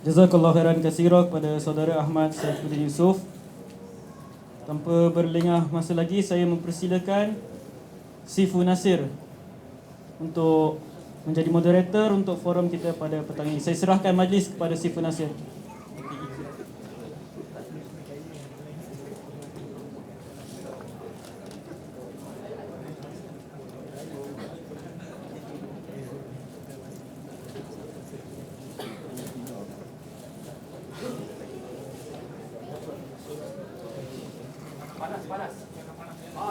Jazakallah khairan katsira kepada saudara Ahmad Saifuddin Yusof. Tanpa berlengah masa lagi, saya mempersilakan Sifu Nasir untuk menjadi moderator untuk forum kita pada petang ini. Saya serahkan majlis kepada Sifu Nasir.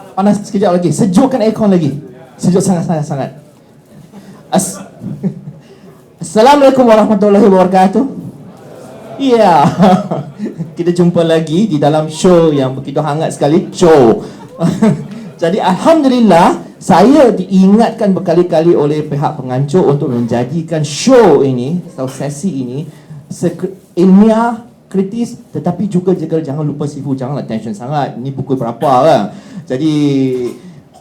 Panas sekejap lagi. Sejukkan aircon lagi. Sejuk sangat-sangat. Assalamualaikum warahmatullahi wabarakatuh. Ya, kita jumpa lagi di dalam show yang begitu hangat sekali. Show. Jadi Alhamdulillah, saya diingatkan berkali-kali oleh pihak pengancur untuk menjadikan show ini atau sesi ini ilmiah, kritis, tetapi juga jangan lupa Sifu, janganlah tension sangat. Ini pukul berapa kan? Jadi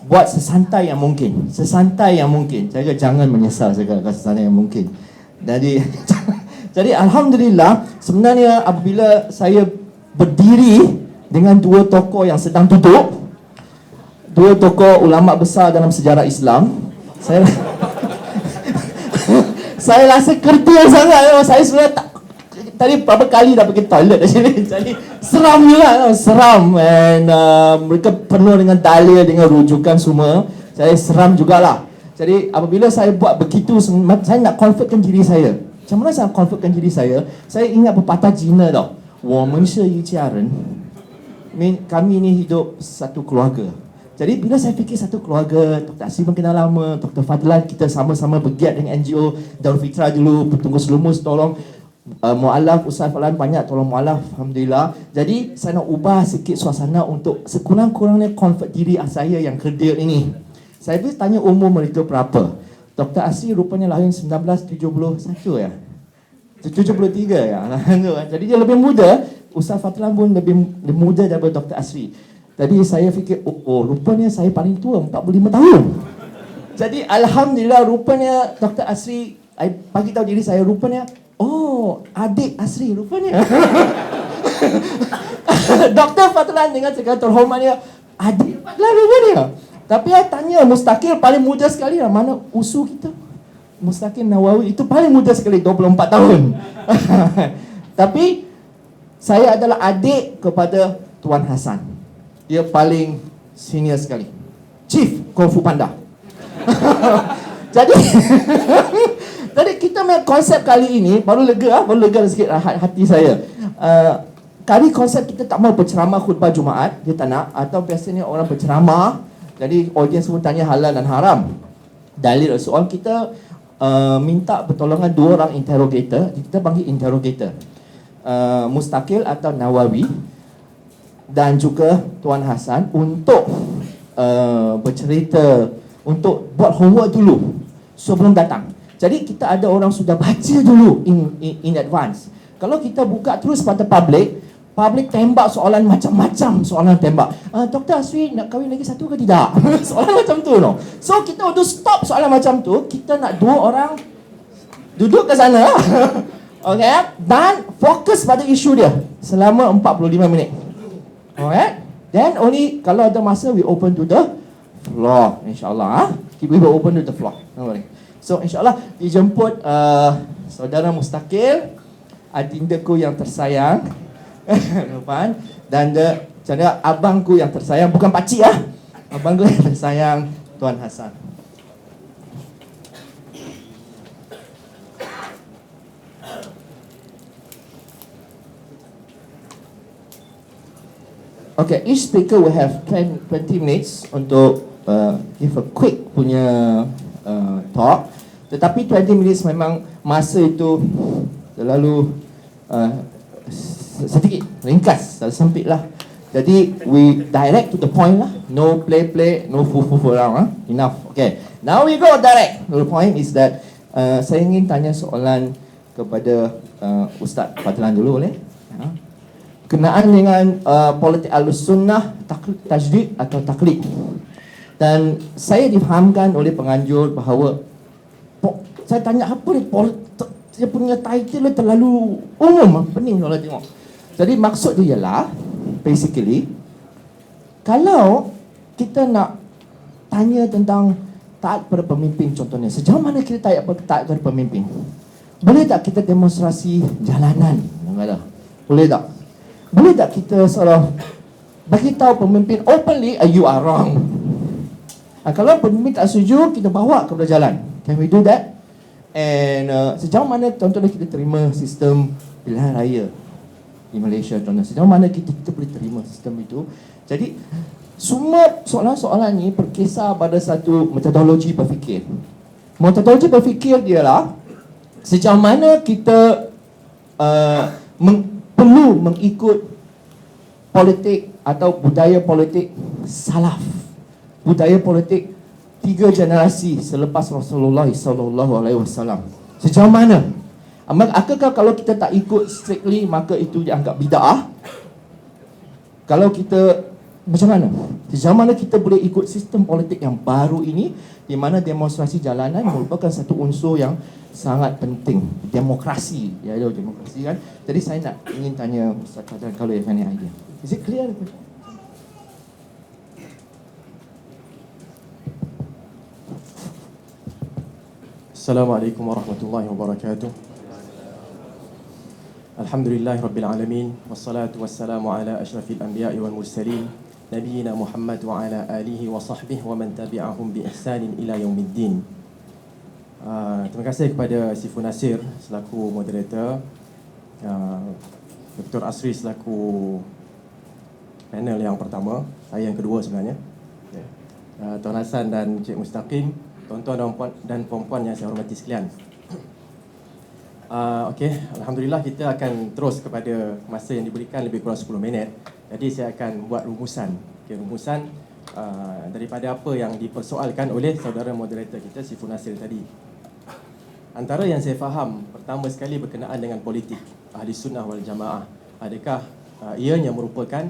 buat sesantai yang mungkin. Sesantai yang mungkin. Saya jangan menyesal segala sesantai yang mungkin. Jadi jadi Alhamdulillah, sebenarnya apabila saya berdiri dengan dua tokoh yang sedang duduk, dua tokoh ulama besar dalam sejarah Islam, saya rasa kertil sangat. Saya sebenarnya tadi berapa kali dah pergi toilet di sini. Jadi seram juga, seram. And mereka penuh dengan dalil, dengan rujukan semua. Saya seram jugalah. Jadi apabila saya buat begitu, saya nak convertkan diri saya. Macam mana saya convertkan diri saya? Saya ingat pepatah Cina tau. 我们是一家人. Kami ni hidup satu keluarga. Jadi bila saya fikir satu keluarga, Dr. Asri pun kenal lama, Dr. Fadlan, kita sama-sama bergiat dengan NGO Darul Fitra dulu, Petunggu Selumus tolong. Mu'alaf, Ustaz Falan banyak tolong mu'alaf, Alhamdulillah. Jadi saya nak ubah sikit suasana untuk sekurang-kurangnya convert diri saya yang kerdil ini. Saya boleh tanya umur mereka berapa? Dr. Asri rupanya lahir 1971 ya? 73 ya? Jadi dia lebih muda. Ustaz Falan pun lebih muda daripada Dr. Asri. Tadi saya fikir, rupanya saya paling tua, 45 tahun. Jadi Alhamdulillah, rupanya Dr. Asri, saya bagi tahu diri saya, rupanya adik Asri rupanya. Dr. Fadlan dengan segala terhormatnya, adik Fadlan rupanya. Tapi saya tanya Mustaqil paling muda sekali lah. Mana usu kita? Mustaqil Nawawi itu paling muda sekali, 24 tahun. Tapi saya adalah adik kepada Tuan Hassan. Dia paling senior sekali, Chief Kung Fu Panda. Jadi kita punya konsep kali ini baru lega sikit hati saya. Kali konsep kita tak mau berceramah khutbah Jumaat, dia tak nak. Atau biasanya orang berceramah, jadi audiens pun tanya halal dan haram. Dalil soal kita minta pertolongan dua orang interrogator. Kita panggil interrogator, Mustaqil atau Nawawi dan juga Tuan Hassan untuk bercerita, untuk buat homework dulu sebelum datang. Jadi kita ada orang sudah baca dulu in advance. Kalau kita buka terus pada public tembak soalan macam-macam, soalan tembak. Dr. Asri nak kahwin lagi satu ke tidak? Soalan macam tu no. So kita untuk stop soalan macam tu, kita nak dua orang duduk ke sana. Okay, dan fokus pada isu dia selama 45 minit. Alright. Then only kalau ada masa we open to the floor, insyaAllah. We will open to the floor. Don't worry. So insyaAllah dijemput saudara Mustaqil, adindaku yang tersayang, dan abangku yang tersayang, bukan pakcik ya, abangku yang tersayang, Tuan Hassan. Okay, each speaker will have 20 minutes untuk give a quick punya talk. Tetapi 20 minutes memang masa itu terlalu sedikit, ringkas, terlalu sempit lah. Jadi we direct to the point lah. No play, no fufu around. Enough. Okay, now we go direct. The point is that saya ingin tanya soalan kepada Ustaz Fadlan dulu, boleh? Kenaan dengan politik Ahlus-Sunnah, tajdid atau taklid. Dan saya difahamkan oleh penganjur bahawa saya tanya apa ni dia punya title terlalu umum, pening kalau tengok. Jadi maksud dia ialah basically, kalau kita nak tanya tentang taat pada pemimpin, contohnya sejauh mana kita taat pada pemimpin, boleh tak kita demonstrasi jalanan? Boleh tak? Boleh tak kita seolah bagi tahu pemimpin openly, you are wrong. Kalau pemimpin tak setuju, kita bawa kepada jalan. Can we do that? And sejauh mana contohnya kita terima sistem pilihan raya di Malaysia, contohnya sejauh mana kita boleh terima sistem itu. Jadi semua soalan-soalan ini berkisar pada satu metodologi berfikir. Metodologi berfikir ialah sejauh mana kita perlu mengikut politik atau budaya politik salaf, budaya politik 3 generasi selepas Rasulullah SAW. Sejauh mana? Apakah kalau kita tak ikut strictly, maka itu dianggap bid'ah? Kalau kita macam mana? Sejauh mana kita boleh ikut sistem politik yang baru ini, di mana demonstrasi jalanan merupakan satu unsur yang sangat penting. Demokrasi, ya, demokrasi kan. Jadi saya ingin tanya Ustaz Fadlan kalau you have any idea. Is it clear? Assalamualaikum warahmatullahi wabarakatuh. Alhamdulillahi rabbil alamin, wassalatu wassalamu ala asyrafil anbiya'i wal mursalin, nabiyina Muhammad wa ala alihi wa sahbihi wa man tabi'ahum bi ihsanin ila yaumiddin. Terima kasih kepada Sifu Nasir selaku moderator, Dr. Asri selaku panel yang pertama, saya yang kedua sebenarnya, Tuan Hassan dan Cik Mustaqim, tuan-tuan dan puan-puan yang saya hormati sekalian. Okey, alhamdulillah kita akan terus kepada masa yang diberikan lebih kurang 10 minit. Jadi saya akan buat rumusan. Rumusan daripada apa yang dipersoalkan oleh saudara moderator kita Sifu Nasir tadi. Antara yang saya faham, pertama sekali berkenaan dengan politik Ahli Sunnah wal Jamaah. Adakah ianya merupakan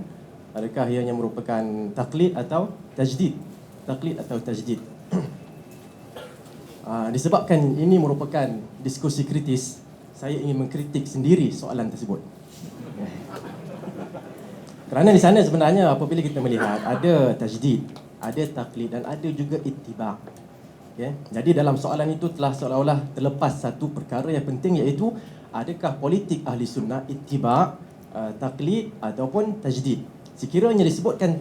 taklid atau tajdid? Taklid atau tajdid? Disebabkan ini merupakan diskusi kritis, saya ingin mengkritik sendiri soalan tersebut. Kerana di sana sebenarnya apabila kita melihat ada tajdid, ada taklid dan ada juga ittiba'. Okay? Jadi dalam soalan itu telah seolah-olah terlepas satu perkara yang penting, iaitu adakah politik ahli sunnah ittiba', taklid ataupun tajdid. Sekiranya disebutkan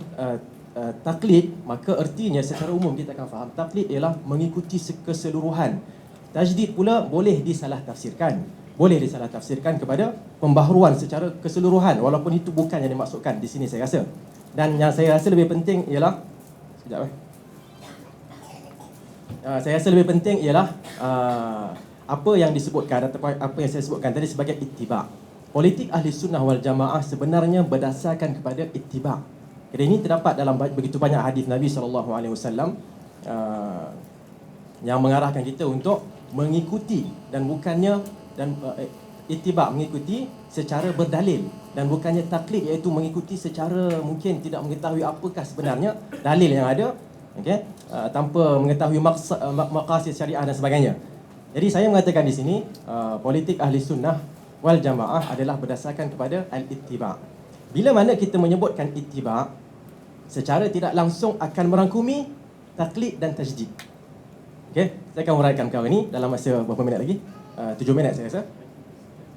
taklid, maka artinya secara umum kita akan faham taklid ialah mengikuti keseluruhan. Tajdid pula boleh disalah tafsirkan. Boleh disalah tafsirkan kepada pembaharuan secara keseluruhan, walaupun itu bukan yang dimaksudkan di sini saya rasa. Dan yang saya rasa lebih penting ialah saya rasa lebih penting ialah apa yang disebutkan atau apa yang saya sebutkan tadi sebagai ittiba'. Politik ahli sunnah wal jamaah sebenarnya berdasarkan kepada ittiba'. Jadi ini terdapat dalam begitu banyak hadis Nabi SAW yang mengarahkan kita untuk mengikuti dan bukannya ittiba' mengikuti secara berdalil dan bukannya taklid, iaitu mengikuti secara mungkin tidak mengetahui apakah sebenarnya dalil yang ada, okey, tanpa mengetahui maqasid syariah dan sebagainya. Jadi saya mengatakan di sini politik ahli sunnah wal jamaah adalah berdasarkan kepada al-ittiba'. Bila mana kita menyebutkan ittiba', secara tidak langsung akan merangkumi taklid dan tajdid. Okey, saya akan uraikan perkara ini dalam masa berapa minit lagi? 7 minit saya rasa.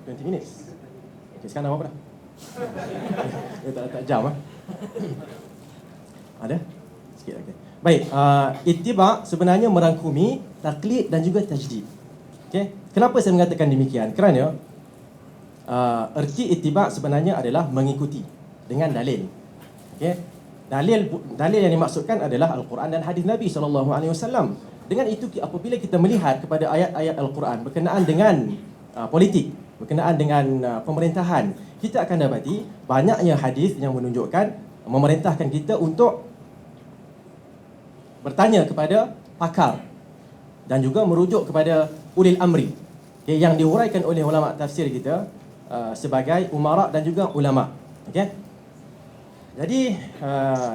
20 minit. Okey, sekarang dah berapa dah? tak jam Ada? Sikit lagi. Baik, ittiba' sebenarnya merangkumi taklid dan juga tajdid. Okey, kenapa saya mengatakan demikian? Kerana erti ittiba' sebenarnya adalah mengikuti dengan dalil. Okey. Dalil yang dimaksudkan adalah Al-Quran dan hadis Nabi SAW. Dengan itu apabila kita melihat kepada ayat-ayat Al-Quran berkenaan dengan politik, berkenaan dengan pemerintahan, kita akan dapati banyaknya hadis yang menunjukkan, memerintahkan kita untuk bertanya kepada pakar dan juga merujuk kepada ulil amri, yang dihuraikan oleh ulama tafsir kita sebagai umara dan juga ulama. Okey. Jadi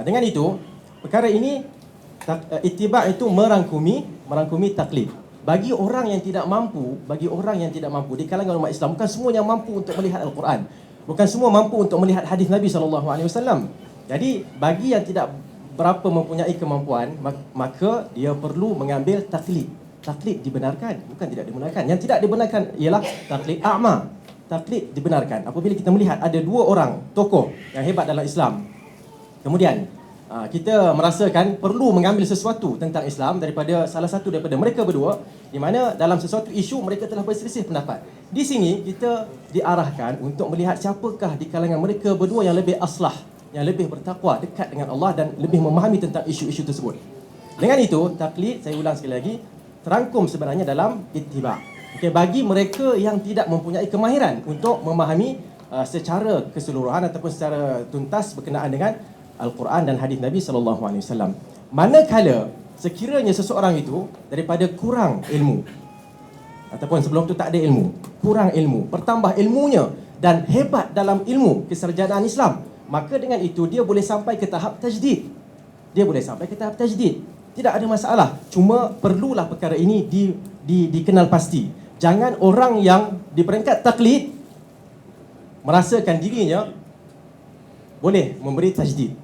dengan itu perkara ini ittiba' itu merangkumi taklid. bagi orang yang tidak mampu, di kalangan umat Islam, bukan semua yang mampu untuk melihat Al-Quran. Bukan semua mampu untuk melihat hadis Nabi SAW. Jadi bagi yang tidak berapa mempunyai kemampuan, maka dia perlu mengambil taklid. Taklid dibenarkan, bukan tidak dibenarkan. Yang tidak dibenarkan ialah taklid a'ma. Taklid dibenarkan apabila kita melihat ada dua orang tokoh yang hebat dalam Islam. Kemudian kita merasakan perlu mengambil sesuatu tentang Islam daripada salah satu daripada mereka berdua, di mana dalam sesuatu isu mereka telah berselisih pendapat. Di sini kita diarahkan untuk melihat siapakah di kalangan mereka berdua yang lebih aslah, yang lebih bertakwa, dekat dengan Allah dan lebih memahami tentang isu-isu tersebut. Dengan itu, taklid, saya ulang sekali lagi, terangkum sebenarnya dalam ittiba'. Okay, bagi mereka yang tidak mempunyai kemahiran untuk memahami secara keseluruhan ataupun secara tuntas berkenaan dengan Al-Quran dan hadis Nabi SAW. Manakala sekiranya seseorang itu daripada kurang ilmu, ataupun sebelum tu tak ada ilmu, kurang ilmu, bertambah ilmunya dan hebat dalam ilmu kesarjanaan Islam, maka dengan itu dia boleh sampai ke tahap tajdid. Tidak ada masalah. Cuma perlulah perkara ini dikenal pasti. Jangan orang yang di peringkat taklid merasakan dirinya boleh memberi tajdid.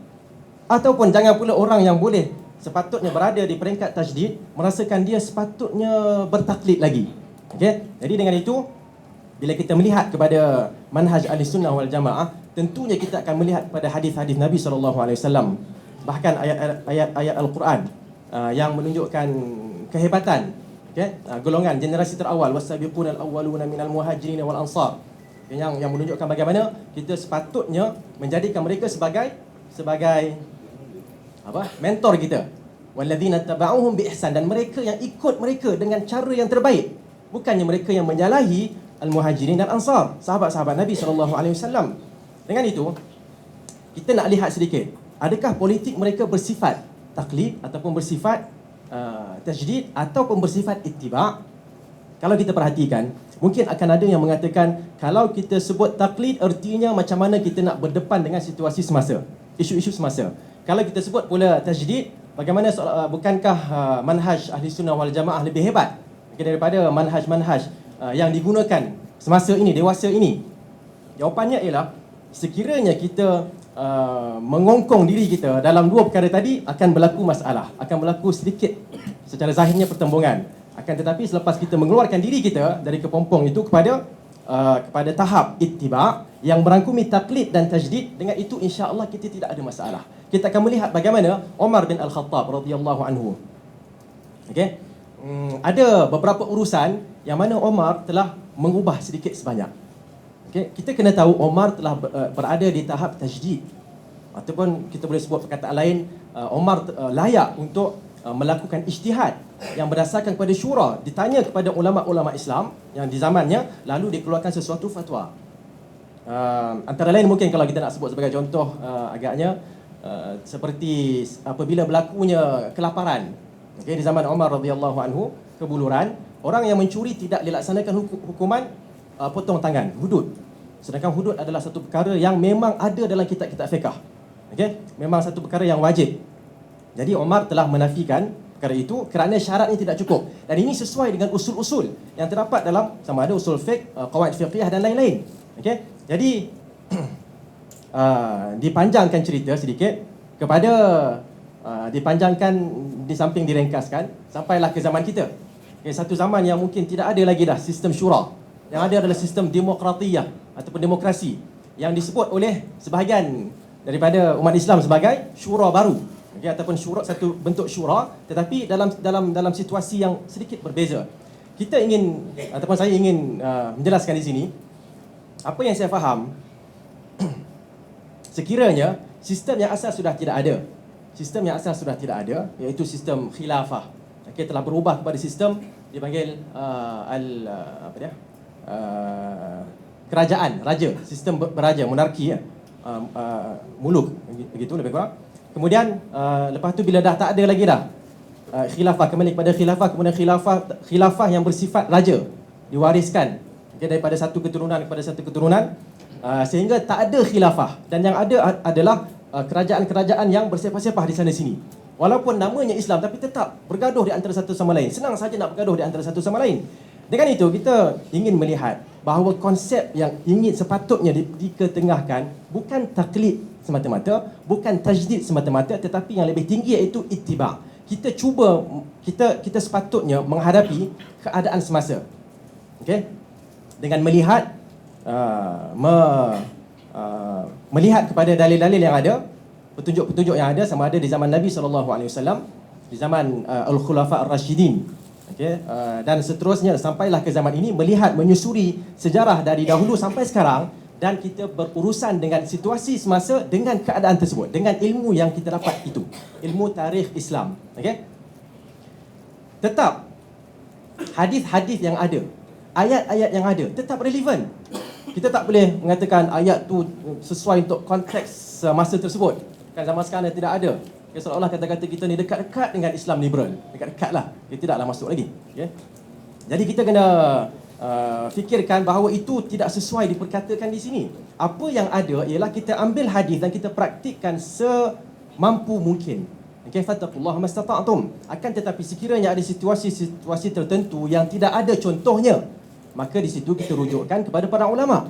Ataupun jangan pula orang yang boleh sepatutnya berada di peringkat tajdid merasakan dia sepatutnya bertaklid lagi. Okey? Jadi dengan itu, bila kita melihat kepada manhaj Ahlussunnah wal Jamaah, tentunya kita akan melihat pada hadis-hadis Nabi SAW. Bahkan ayat-ayat Al-Quran yang menunjukkan kehebatan golongan generasi terawal, wasabiqunal awwaluna minal muhajirin wal ansar, yang menunjukkan bagaimana kita sepatutnya menjadikan mereka sebagai mentor kita, walladzina tabauhum bi ihsan, dan mereka yang ikut mereka dengan cara yang terbaik, bukannya mereka yang menyalahi al-muhajirin dan ansar, sahabat-sahabat Nabi SAW. Dengan itu, kita nak lihat sedikit, adakah politik mereka bersifat taklid ataupun bersifat tajdid ataupun bersifat ittiba'? Kalau kita perhatikan, mungkin akan ada yang mengatakan kalau kita sebut taklid artinya macam mana kita nak berdepan dengan situasi semasa, isu-isu semasa. Kalau kita sebut pula tajdid, bagaimana bukankah manhaj Ahlussunnah wal Jamaah lebih hebat daripada manhaj-manhaj yang digunakan semasa ini, dewasa ini? Jawapannya ialah sekiranya kita mengongkong diri kita dalam dua perkara tadi, akan berlaku masalah, akan berlaku sedikit secara zahirnya pertembungan. Akan tetapi selepas kita mengeluarkan diri kita dari kepompong itu kepada tahap ittiba' yang merangkumi taklid dan tajdid, dengan itu insya-Allah kita tidak ada masalah. Kita akan melihat bagaimana Umar bin Al-Khattab radhiyallahu anhu. Okey. Ada beberapa urusan yang mana Umar telah mengubah sedikit sebanyak. Okay. Kita kena tahu Umar telah berada di tahap tajdid, ataupun kita boleh sebut perkataan lain, Umar layak untuk melakukan ijtihad yang berdasarkan kepada syura, ditanya kepada ulama-ulama Islam yang di zamannya, lalu dikeluarkan sesuatu fatwa. Antara lain mungkin kalau kita nak sebut sebagai contoh agaknya seperti apabila berlakunya kelaparan, okay, di zaman Umar radhiyallahu anhu, kebuluran, orang yang mencuri tidak dilaksanakan hukuman potong tangan, hudud. Sedangkan hudud adalah satu perkara yang memang ada dalam kitab-kitab fiqh. Okey, memang satu perkara yang wajib. Jadi Umar telah menafikan perkara itu kerana syaratnya tidak cukup. Dan ini sesuai dengan usul-usul yang terdapat dalam sama ada usul fiqh, qawaid fiqhiyah dan lain-lain. Okey. Jadi dipanjangkan cerita sedikit kepada dipanjangkan di samping direngkaskan sampailah ke zaman kita. Okay, satu zaman yang mungkin tidak ada lagi dah sistem syura. Yang ada adalah sistem demokratiyah ataupun demokrasi yang disebut oleh sebahagian daripada umat Islam sebagai syura baru, okay, ataupun syura, satu bentuk syura, tetapi dalam situasi yang sedikit berbeza. Kita ingin ataupun saya ingin menjelaskan di sini apa yang saya faham. Sekiranya sistem yang asal sudah tidak ada, iaitu sistem khilafah, okay, telah berubah kepada sistem dipanggil kerajaan, raja, sistem beraja, monarki, muluk, begitu lebih kurang. Kemudian lepas tu bila dah tak ada lagi dah khilafah, kembali kepada khilafah, kemudian khilafah yang bersifat raja, diwariskan, okay, daripada satu keturunan kepada satu keturunan, sehingga tak ada khilafah, dan yang ada adalah kerajaan-kerajaan yang bersepah-sepah di sana sini. Walaupun namanya Islam tapi tetap bergaduh di antara satu sama lain. Senang saja nak bergaduh di antara satu sama lain. Dengan itu kita ingin melihat bahawa konsep yang ingin sepatutnya diketengahkan bukan taklid semata-mata, bukan tajdid semata-mata, tetapi yang lebih tinggi iaitu ittiba'. Kita sepatutnya menghadapi keadaan semasa. Okey? Dengan melihat melihat kepada dalil-dalil yang ada, petunjuk-petunjuk yang ada, sama ada di zaman Nabi SAW, di zaman Al-Khulafa Ar-Rashidin, dan seterusnya sampailah ke zaman ini, melihat, menyusuri sejarah dari dahulu sampai sekarang, dan kita berurusan dengan situasi semasa dengan keadaan tersebut, dengan ilmu yang kita dapat itu, ilmu tarikh Islam. Tetap hadis-hadis yang ada, ayat-ayat yang ada tetap relevan. Kita tak boleh mengatakan ayat tu sesuai untuk konteks masa tersebut. Kan zaman sekarang tidak ada. Seolah-olah kata-kata kita ni dekat-dekat dengan Islam liberal. Dekat-dekat lah. Dia tidaklah masuk lagi. Jadi kita kena fikirkan bahawa itu tidak sesuai diperkatakan di sini. Apa yang ada ialah kita ambil hadis dan kita praktikkan semampu mungkin. Fattaqullaha mastata'tum. Akan tetapi sekiranya ada situasi-situasi tertentu yang tidak ada contohnya, maka di situ kita rujukkan kepada para ulama.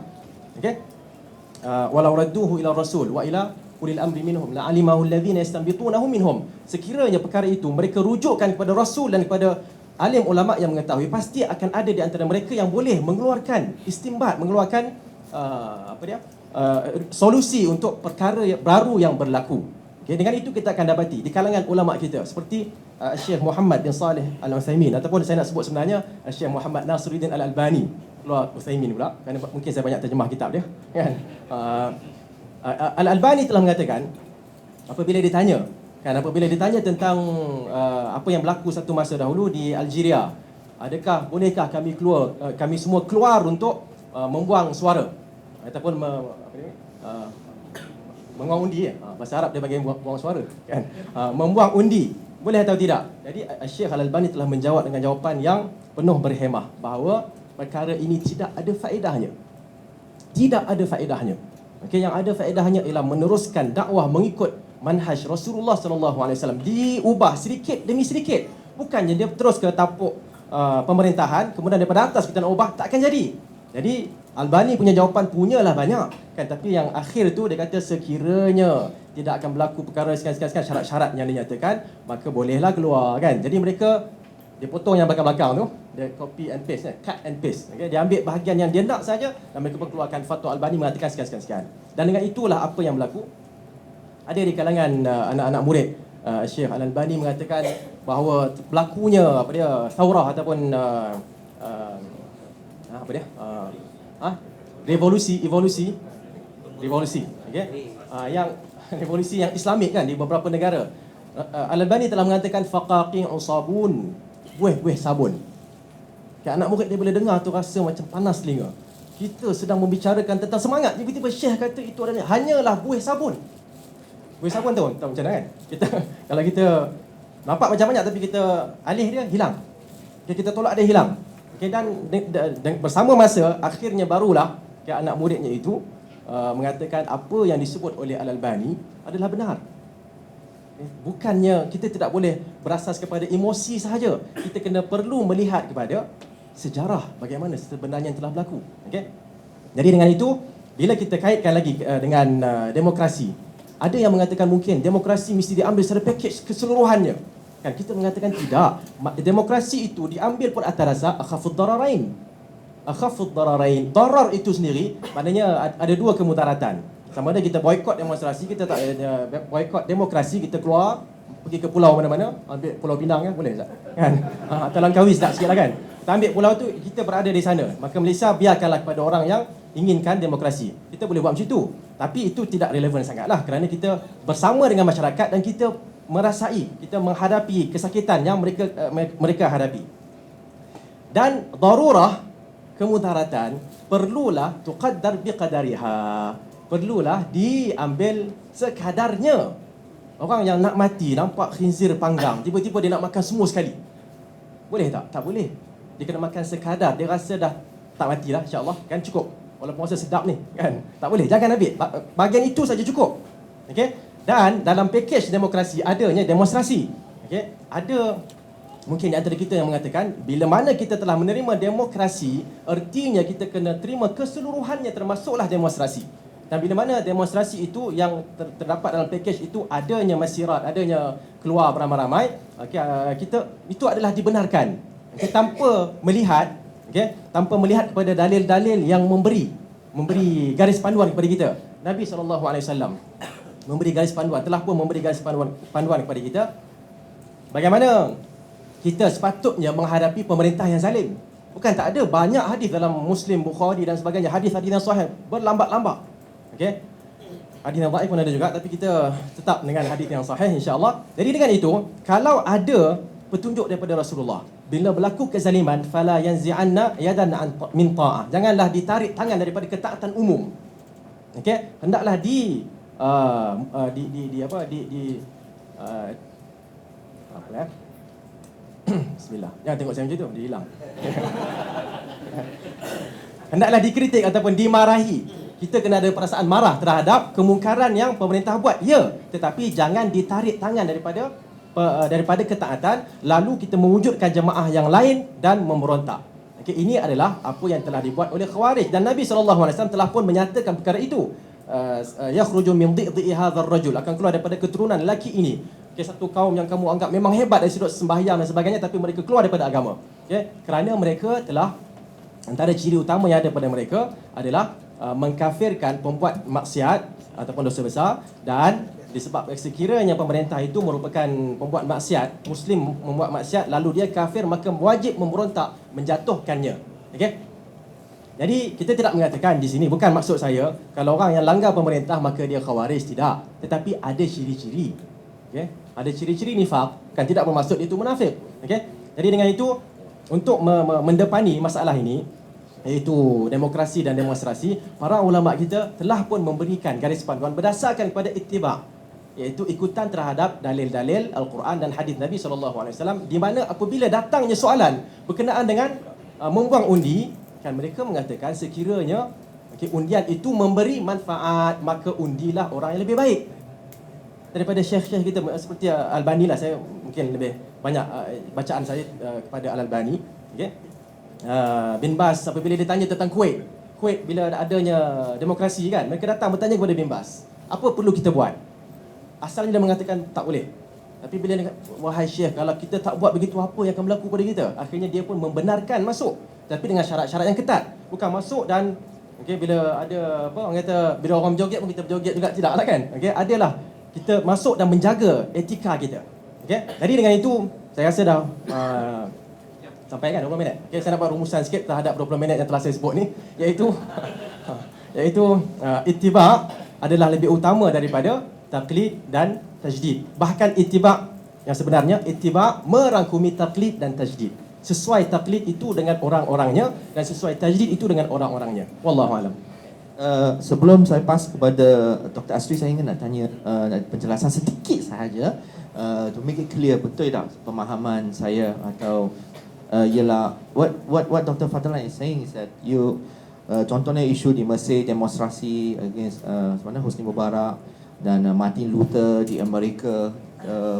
Walau radduhu ila rasul wa ila ulil amri minhum la'alimahu alladhina yastanbitunahu minhum. Sekiranya perkara itu mereka rujukkan kepada rasul dan kepada alim ulama yang mengetahui, pasti akan ada di antara mereka yang boleh mengeluarkan istinbat, mengeluarkan solusi untuk perkara baru yang berlaku. Dengan itu kita akan dapati di kalangan ulama kita seperti Syekh Muhammad bin Salih Al-Utsaimin, ataupun saya nak sebut sebenarnya Syekh Muhammad Nasiruddin Al-Albani, keluar Utsaimin pula kerana mungkin saya banyak terjemah kitab dia, kan. Al-Albani telah mengatakan, apabila ditanya tentang apa yang berlaku satu masa dahulu di Algeria, bolehkah kami semua keluar untuk membuang suara ataupun membuang undi, bahasa Arab dia panggil buang suara, kan. Membuang undi, boleh atau tidak? Jadi Syekh Al-Albani telah menjawab dengan jawapan yang penuh berhemah bahawa perkara ini tidak ada faedahnya. Tidak ada faedahnya. Yang ada faedahnya ialah meneruskan dakwah mengikut manhaj Rasulullah SAW, diubah sedikit demi sedikit. Bukannya dia terus ke tapuk pemerintahan, kemudian daripada atas kita nak ubah, tak akan jadi. Jadi Albani punya jawapan punyalah banyak, kan, tapi yang akhir tu dia kata sekiranya tidak akan berlaku perkara sekian-sekian syarat-syarat yang dinyatakan, maka bolehlah keluar, kan. Jadi mereka dia potong yang belakang-belakang tu, dia copy and paste, cut and paste. Dia ambil bahagian yang dia nak saja dan mereka keluarkan fatwa Albani mengatakan sekian-sekian. Dan dengan itulah apa yang berlaku. Ada di kalangan anak-anak murid Syekh Al-Albani mengatakan bahawa berlakunya thawrah ataupun revolusi, yang revolusi yang Islamik, kan, di beberapa negara. Al-Albani telah mengatakan faqaqi'u sabun, buih sabun. Anak murid dia boleh dengar tu rasa macam panas telinga. Kita sedang membicarakan tentang semangat, tiba-tiba Syekh kata itu adalah hanyalah buih sabun. Buih sabun tu tahu macam mana, kan? Kalau kita nampak macam banyak tapi kita alih dia hilang. Kita tolak dia hilang. Dan bersama masa akhirnya barulah anak muridnya itu mengatakan apa yang disebut oleh Al-Albani adalah benar. Bukannya kita tidak boleh berasas kepada emosi sahaja. Kita kena perlu melihat kepada sejarah bagaimana sebenarnya yang telah berlaku. Jadi dengan itu, bila kita kaitkan lagi dengan demokrasi, ada yang mengatakan mungkin demokrasi mesti diambil secara pakej keseluruhannya. Kan, kita mengatakan tidak. Demokrasi itu diambil pun atas dasar akhafud dararain. Darar itu sendiri maknanya ada dua kemudaratan. Sama ada kita boikot demonstrasi, kita tak boikot demokrasi, kita keluar pergi ke pulau mana-mana, ambil Pulau Pinang, kan, boleh tak? Kan? Atau Langkawi tak sikitlah, kan. Kita ambil pulau tu, kita berada di sana. Maka Malaysia biarkanlah kepada orang yang inginkan demokrasi. Kita boleh buat macam itu. Tapi itu tidak relevan sangatlah kerana kita bersama dengan masyarakat dan kita merasai, kita menghadapi kesakitan yang mereka hadapi. Dan darurah, kemudaratan, perlulah tuqaddar biqadariha. Perlulah diambil sekadarnya. Orang yang nak mati nampak khinzir panggang, tiba-tiba dia nak makan semua sekali. Boleh tak? Tak boleh. Dia kena makan sekadar. Dia rasa dah tak matilah, insya-Allah, kan, cukup. Walaupun rasa sedap ni, kan. Tak boleh. Jangan ambil. Bahagian itu saja cukup. Dan dalam pakej demokrasi adanya demonstrasi. Okey, ada mungkin di antara kita yang mengatakan bila mana kita telah menerima demokrasi, ertinya kita kena terima keseluruhannya termasuklah demonstrasi. Dan bila mana demonstrasi itu yang terdapat dalam pakej itu adanya masyirat, adanya keluar beramai-ramai, kita itu adalah dibenarkan. Tanpa melihat, tanpa melihat kepada dalil-dalil yang memberi garis panduan kepada kita. Nabi SAW memberi garis panduan, telah pun memberi garis panduan kepada kita bagaimana kita sepatutnya menghadapi pemerintah yang zalim. Bukan tak ada banyak hadis dalam Muslim, Bukhari dan sebagainya, hadis-hadis yang sahih berlambat-lambat. Okey. Hadis yang dhaif pun ada juga, tapi kita tetap dengan hadis yang sahih insya-Allah. Jadi dengan itu, kalau ada petunjuk daripada Rasulullah, bila berlaku kezaliman, fala yanzi'anna yadan min ta'ah. Janganlah ditarik tangan daripada ketaatan umum. Okey, hendaklah Bismillah. Jangan tengok saya macam tu, dia hilang. Hendaklah dikritik ataupun dimarahi. Kita kena ada perasaan marah terhadap kemungkaran yang pemerintah buat. Ya, tetapi jangan ditarik tangan daripada ketaatan lalu kita mewujudkan jemaah yang lain dan memberontak. Okay, ini adalah apa yang telah dibuat oleh Khawarij dan Nabi SAW telah pun menyatakan perkara itu. Yakhruju min dhi'i hadzal rajul, akan keluar daripada keturunan lelaki ini. Okay, satu kaum yang kamu anggap memang hebat dari sudut sembahyang dan sebagainya, tapi mereka keluar daripada agama. Okay, kerana mereka telah, antara ciri utama yang ada pada mereka adalah mengkafirkan pembuat maksiat ataupun dosa besar, dan disebab sekiranya pemerintah itu merupakan pembuat maksiat, Muslim membuat maksiat lalu dia kafir, maka wajib memberontak menjatuhkannya. Okey. Jadi kita tidak mengatakan di sini, bukan maksud saya kalau orang yang langgar pemerintah maka dia khawarij, tidak, tetapi ada ciri-ciri. Okey, ada ciri-ciri nifaq, kan tidak bermaksud itu munafik. Okey. Jadi dengan itu, untuk mendepani masalah ini, iaitu demokrasi dan demonstrasi, para ulama kita telah pun memberikan garis panduan berdasarkan kepada ittiba', iaitu ikutan terhadap dalil-dalil Al-Quran dan hadis Nabi SAW, di mana apabila datangnya soalan berkenaan dengan membuang undi, kan mereka mengatakan sekiranya undian itu memberi manfaat, maka undilah orang yang lebih baik daripada syekh-syekh kita seperti Al-Albani lah. Saya mungkin lebih banyak bacaan saya kepada Al-Albani. Okay. Bin Bas apabila ditanya tentang Kuwait bila adanya demokrasi, kan mereka datang bertanya kepada Bin Bas, apa perlu kita buat? Asalnya dia mengatakan tak boleh, tapi bila dia kata, wahai Syekh, kalau kita tak buat begitu, apa yang akan berlaku pada kita? Akhirnya dia pun membenarkan masuk, tapi dengan syarat-syarat yang ketat. Bukan masuk dan bila ada orang kata, bila orang berjoget pun kita berjoget juga, tidak lah kan. Adalah kita masuk dan menjaga etika kita. Jadi dengan itu saya rasa dah sampai kan 20 minit. Saya nak buat rumusan sikit terhadap 20 minit yang telah saya sebut ni, iaitu ittiba' adalah lebih utama daripada taklid dan tajdid. Bahkan ittiba' yang sebenarnya, ittiba' merangkumi taklid dan tajdid. Sesuai taklid itu dengan orang-orangnya dan sesuai tajdid itu dengan orang-orangnya. Wallahu alam. Sebelum saya pas kepada Dr. Asri, saya ingin nak tanya penjelasan sedikit sahaja to make it clear, betul tak pemahaman saya atau ialah what Dr. Fadlan is saying is that you contohnya isu di Mesir, demonstrasi against sebenarnya Hosni Mubarak dan Martin Luther di Amerika,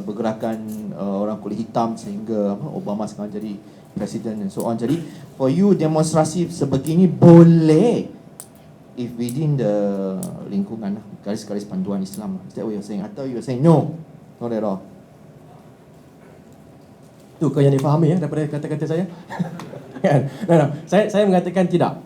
bergerakan orang kulit hitam sehingga Obama sekarang jadi presiden and so on. Jadi for you demonstrasi sebegini boleh if within the lingkungan garis-garis panduan Islam. Is that what you're saying? Atau you're saying no, not at all? Itu kau yang difahami daripada kata-kata saya. Kan? No. Saya mengatakan tidak.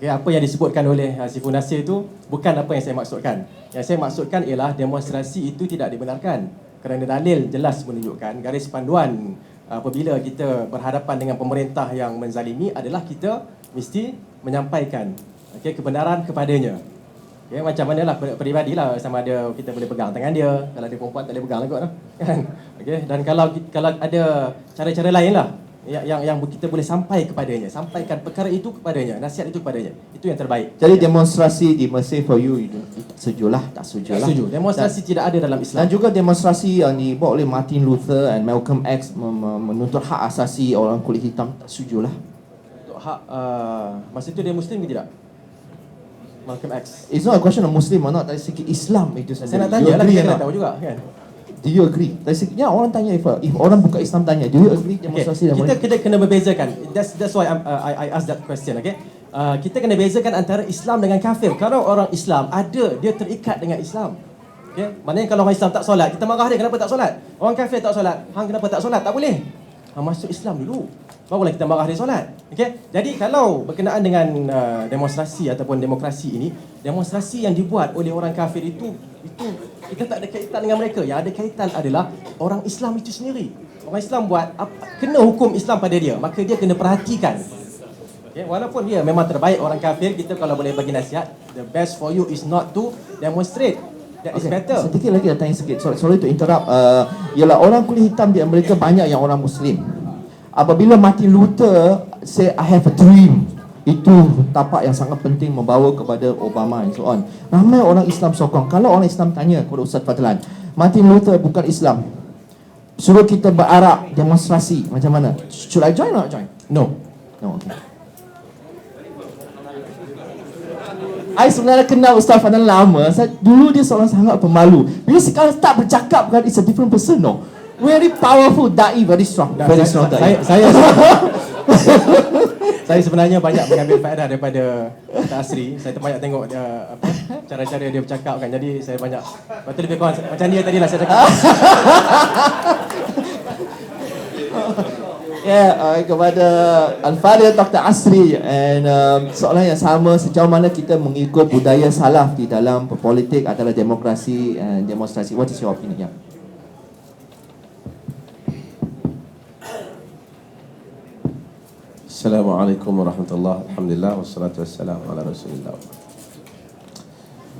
Apa yang disebutkan oleh Sifun Nasir itu bukan apa yang saya maksudkan. Yang saya maksudkan ialah demonstrasi itu tidak dibenarkan kerana dalil jelas menunjukkan garis panduan apabila kita berhadapan dengan pemerintah yang menzalimi adalah kita mesti menyampaikan kebenaran kepadanya. Macam manalah peribadilah, sama ada kita boleh pegang tangan dia, kalau dia perempuan tak boleh pegang lah kot kan. Dan kalau ada cara-cara lain lah yang kita boleh sampai kepadanya, sampaikan perkara itu kepadanya, nasihat itu kepadanya, itu yang terbaik. Jadi demonstrasi di Mesir for you setujulah, tak setujulah? Setuju. Demonstrasi tidak ada dalam Islam. Dan juga demonstrasi yang dibuat oleh Martin Luther and Malcolm X menuntut hak asasi orang kulit hitam, tak setujulah? Untuk hak masa itu dia Muslim ke tidak? Malcolm X. It's not a question of Muslim or not. Dari segi Islam itu sendiri. Saya nak Do tanya you lah, agree kita or nak not? tahu juga kan. Do you agree? Dari segi, ya orang tanya if orang buka Islam tanya, do you agree Okay. demonstrasi dan Kita kena berbezakan. That's why I ask that question. Okay. Kita kena bezakan antara Islam dengan kafir. Kalau orang Islam dia terikat dengan Islam. Okay. Maknanya kalau orang Islam tak solat, kita marah dia kenapa tak solat. Orang kafir tak solat, hang kenapa tak solat? Tak boleh. Hang masuk Islam dulu, barulah kita marah dia solat. Okay. Jadi kalau berkenaan dengan demonstrasi ataupun demokrasi ini, demonstrasi yang dibuat oleh orang kafir itu kita tak ada kaitan dengan mereka. Yang ada kaitan adalah orang Islam itu sendiri. Orang Islam buat kena hukum Islam pada dia, maka dia kena perhatikan. Okay, walaupun dia memang terbaik orang kafir, kita kalau boleh bagi nasihat, the best for you is not to demonstrate. That is better. Sedikit lagi tanya sikit. Sorry to interrupt. Ialah orang kulit hitam di Amerika banyak yang orang Muslim. Apabila Martin Luther say I have a dream, itu tapak yang sangat penting membawa kepada Obama and so on. Ramai orang Islam sokong. Kalau orang Islam tanya kepada Ustaz Fadlan, Martin Luther bukan Islam, suruh kita berarak demonstrasi, macam mana? Should I join or not join? No. No, okay. I sebenarnya kenal Ustaz Fadlan lama. Dulu dia seorang sangat pemalu. Bila sekarang start bercakap kan, it's a different person, no? Very powerful, da'i, very strong. Very strong da'i. Saya sebenarnya banyak mengambil faedah daripada Ustaz Asri. Saya banyak tengok dia cara-cara dia bercakap kan. Jadi saya banyak, betul lebih kurang macam dia tadi lah saya cakap. Kepada Al-Fadhil Dr. Asri, and soalan yang sama, sejauh mana kita mengikut budaya salaf di dalam politik adalah demokrasi and demonstrasi. What is your opinion? Yeah. Assalamualaikum warahmatullahi wabarakatuh. Alhamdulillah wassalatu wassalamu ala Rasulillah.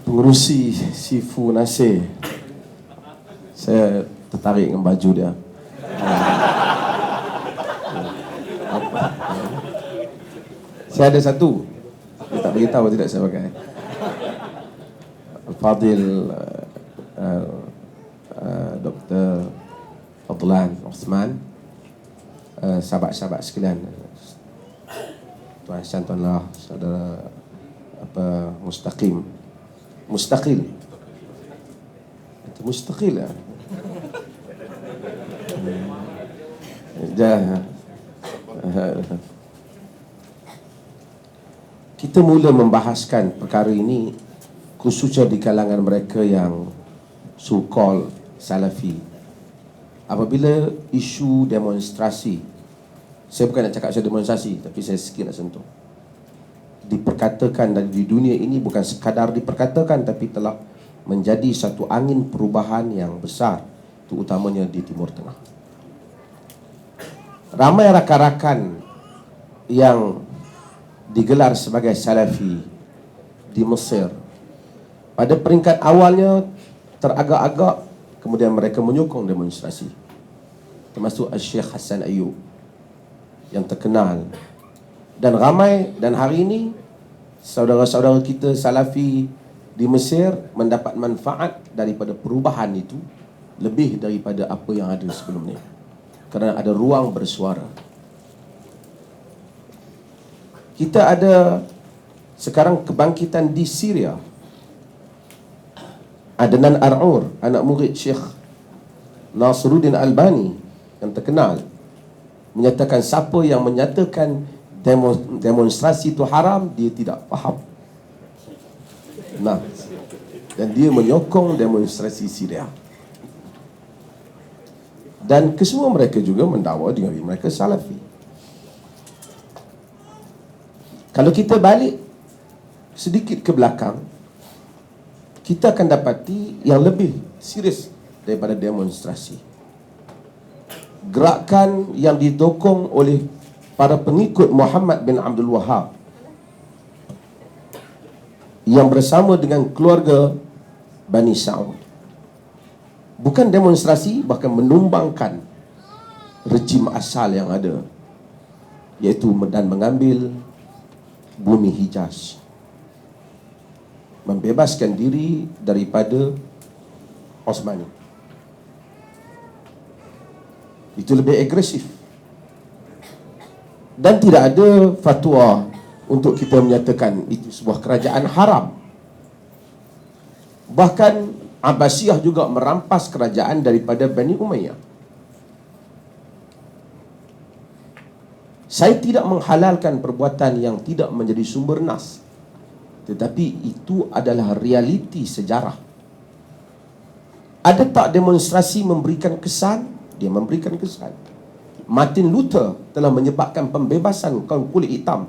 Pengerusi Sifu Nasir, saya tertarik dengan baju dia. Saya ada satu, dia tak beritahu tidak saya pakai. Al-Fadhil Dr. Fadlan Osman, sahabat-sahabat sekalian, Tuan Hassan, Tuan Lah, saudara Mustaqil. Itu mustaqil lah. Kita mula membahaskan perkara ini khususnya di kalangan mereka yang so-called Salafi. Apabila isu demonstrasi, saya bukan nak cakap saya demonstrasi, tapi saya sikit nak sentuh, diperkatakan dan di dunia ini bukan sekadar diperkatakan, tapi telah menjadi satu angin perubahan yang besar, terutamanya di Timur Tengah. Ramai rakan-rakan yang digelar sebagai Salafi di Mesir, pada peringkat awalnya teragak-agak, kemudian mereka menyokong demonstrasi, termasuk Syekh Hassan Ayyub yang terkenal, dan ramai, dan hari ini saudara-saudara kita Salafi di Mesir mendapat manfaat daripada perubahan itu lebih daripada apa yang ada sebelumnya, kerana ada ruang bersuara. Kita ada sekarang kebangkitan di Syria. Adnan Ar'ur, anak murid Syekh Nasiruddin Albani yang terkenal, menyatakan siapa yang menyatakan demonstrasi itu haram, dia tidak faham. Nah, dan dia menyokong demonstrasi Syria. Dan kesemua mereka juga mendakwa diri mereka Salafi. Kalau kita balik sedikit ke belakang, kita akan dapati yang lebih serius daripada demonstrasi. Gerakan yang didokong oleh para pengikut Muhammad bin Abdul Wahab yang bersama dengan keluarga Bani Sa'ud. Bukan demonstrasi, bahkan menumbangkan rejim asal yang ada, iaitu dan mengambil bumi Hijaz, membebaskan diri daripada Osmani. Itu lebih agresif, dan tidak ada fatwa untuk kita menyatakan itu sebuah kerajaan haram. Bahkan Abbasiyah juga merampas kerajaan daripada Bani Umayyah. Saya tidak menghalalkan perbuatan yang tidak menjadi sumber nas, tetapi itu adalah realiti sejarah. Ada tak demonstrasi memberikan kesan? Dia memberikan kesan. Martin Luther telah menyebabkan pembebasan kaum kulit hitam,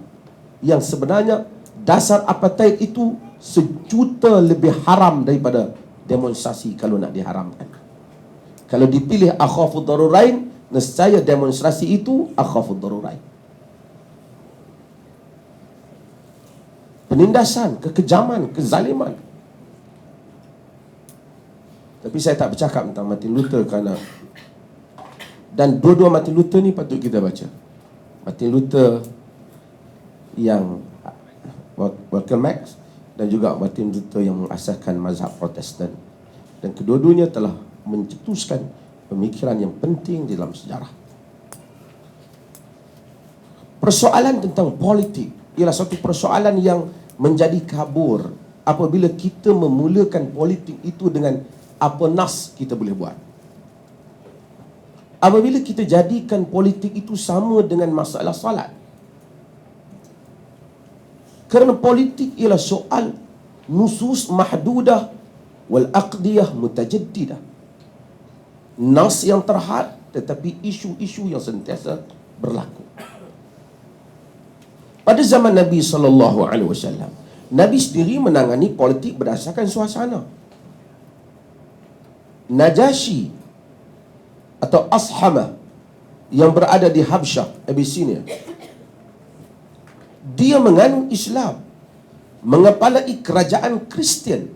yang sebenarnya dasar apartheid itu sejuta lebih haram daripada demonstrasi kalau nak diharamkan. Kalau dipilih akhafud darurain, nescaya demonstrasi itu akhafud darurain. Penindasan, kekejaman, kezaliman. Tapi saya tak bercakap tentang Martin Luther kerana, dan dua-dua Martin Luther ni patut kita baca. Martin Luther yang Malcolm X dan juga Martin Luther yang mengasaskan mazhab Protestan. Dan kedua-duanya telah mencetuskan pemikiran yang penting di dalam sejarah. Persoalan tentang politik ialah satu persoalan yang menjadi kabur apabila kita memulakan politik itu dengan apa nas kita boleh buat. Apabila kita jadikan politik itu sama dengan masalah salat. Kerana politik ialah soal nusus mahdudah wal aqdiyah mutajaddidah. Nas yang terhad tetapi isu-isu yang sentiasa berlaku. Pada zaman Nabi SAW, Nabi sendiri menangani politik berdasarkan suasana. Najasyi atau Ashamah yang berada di Habsyah, Abyssinia, dia menganut Islam, mengepalai kerajaan Kristian.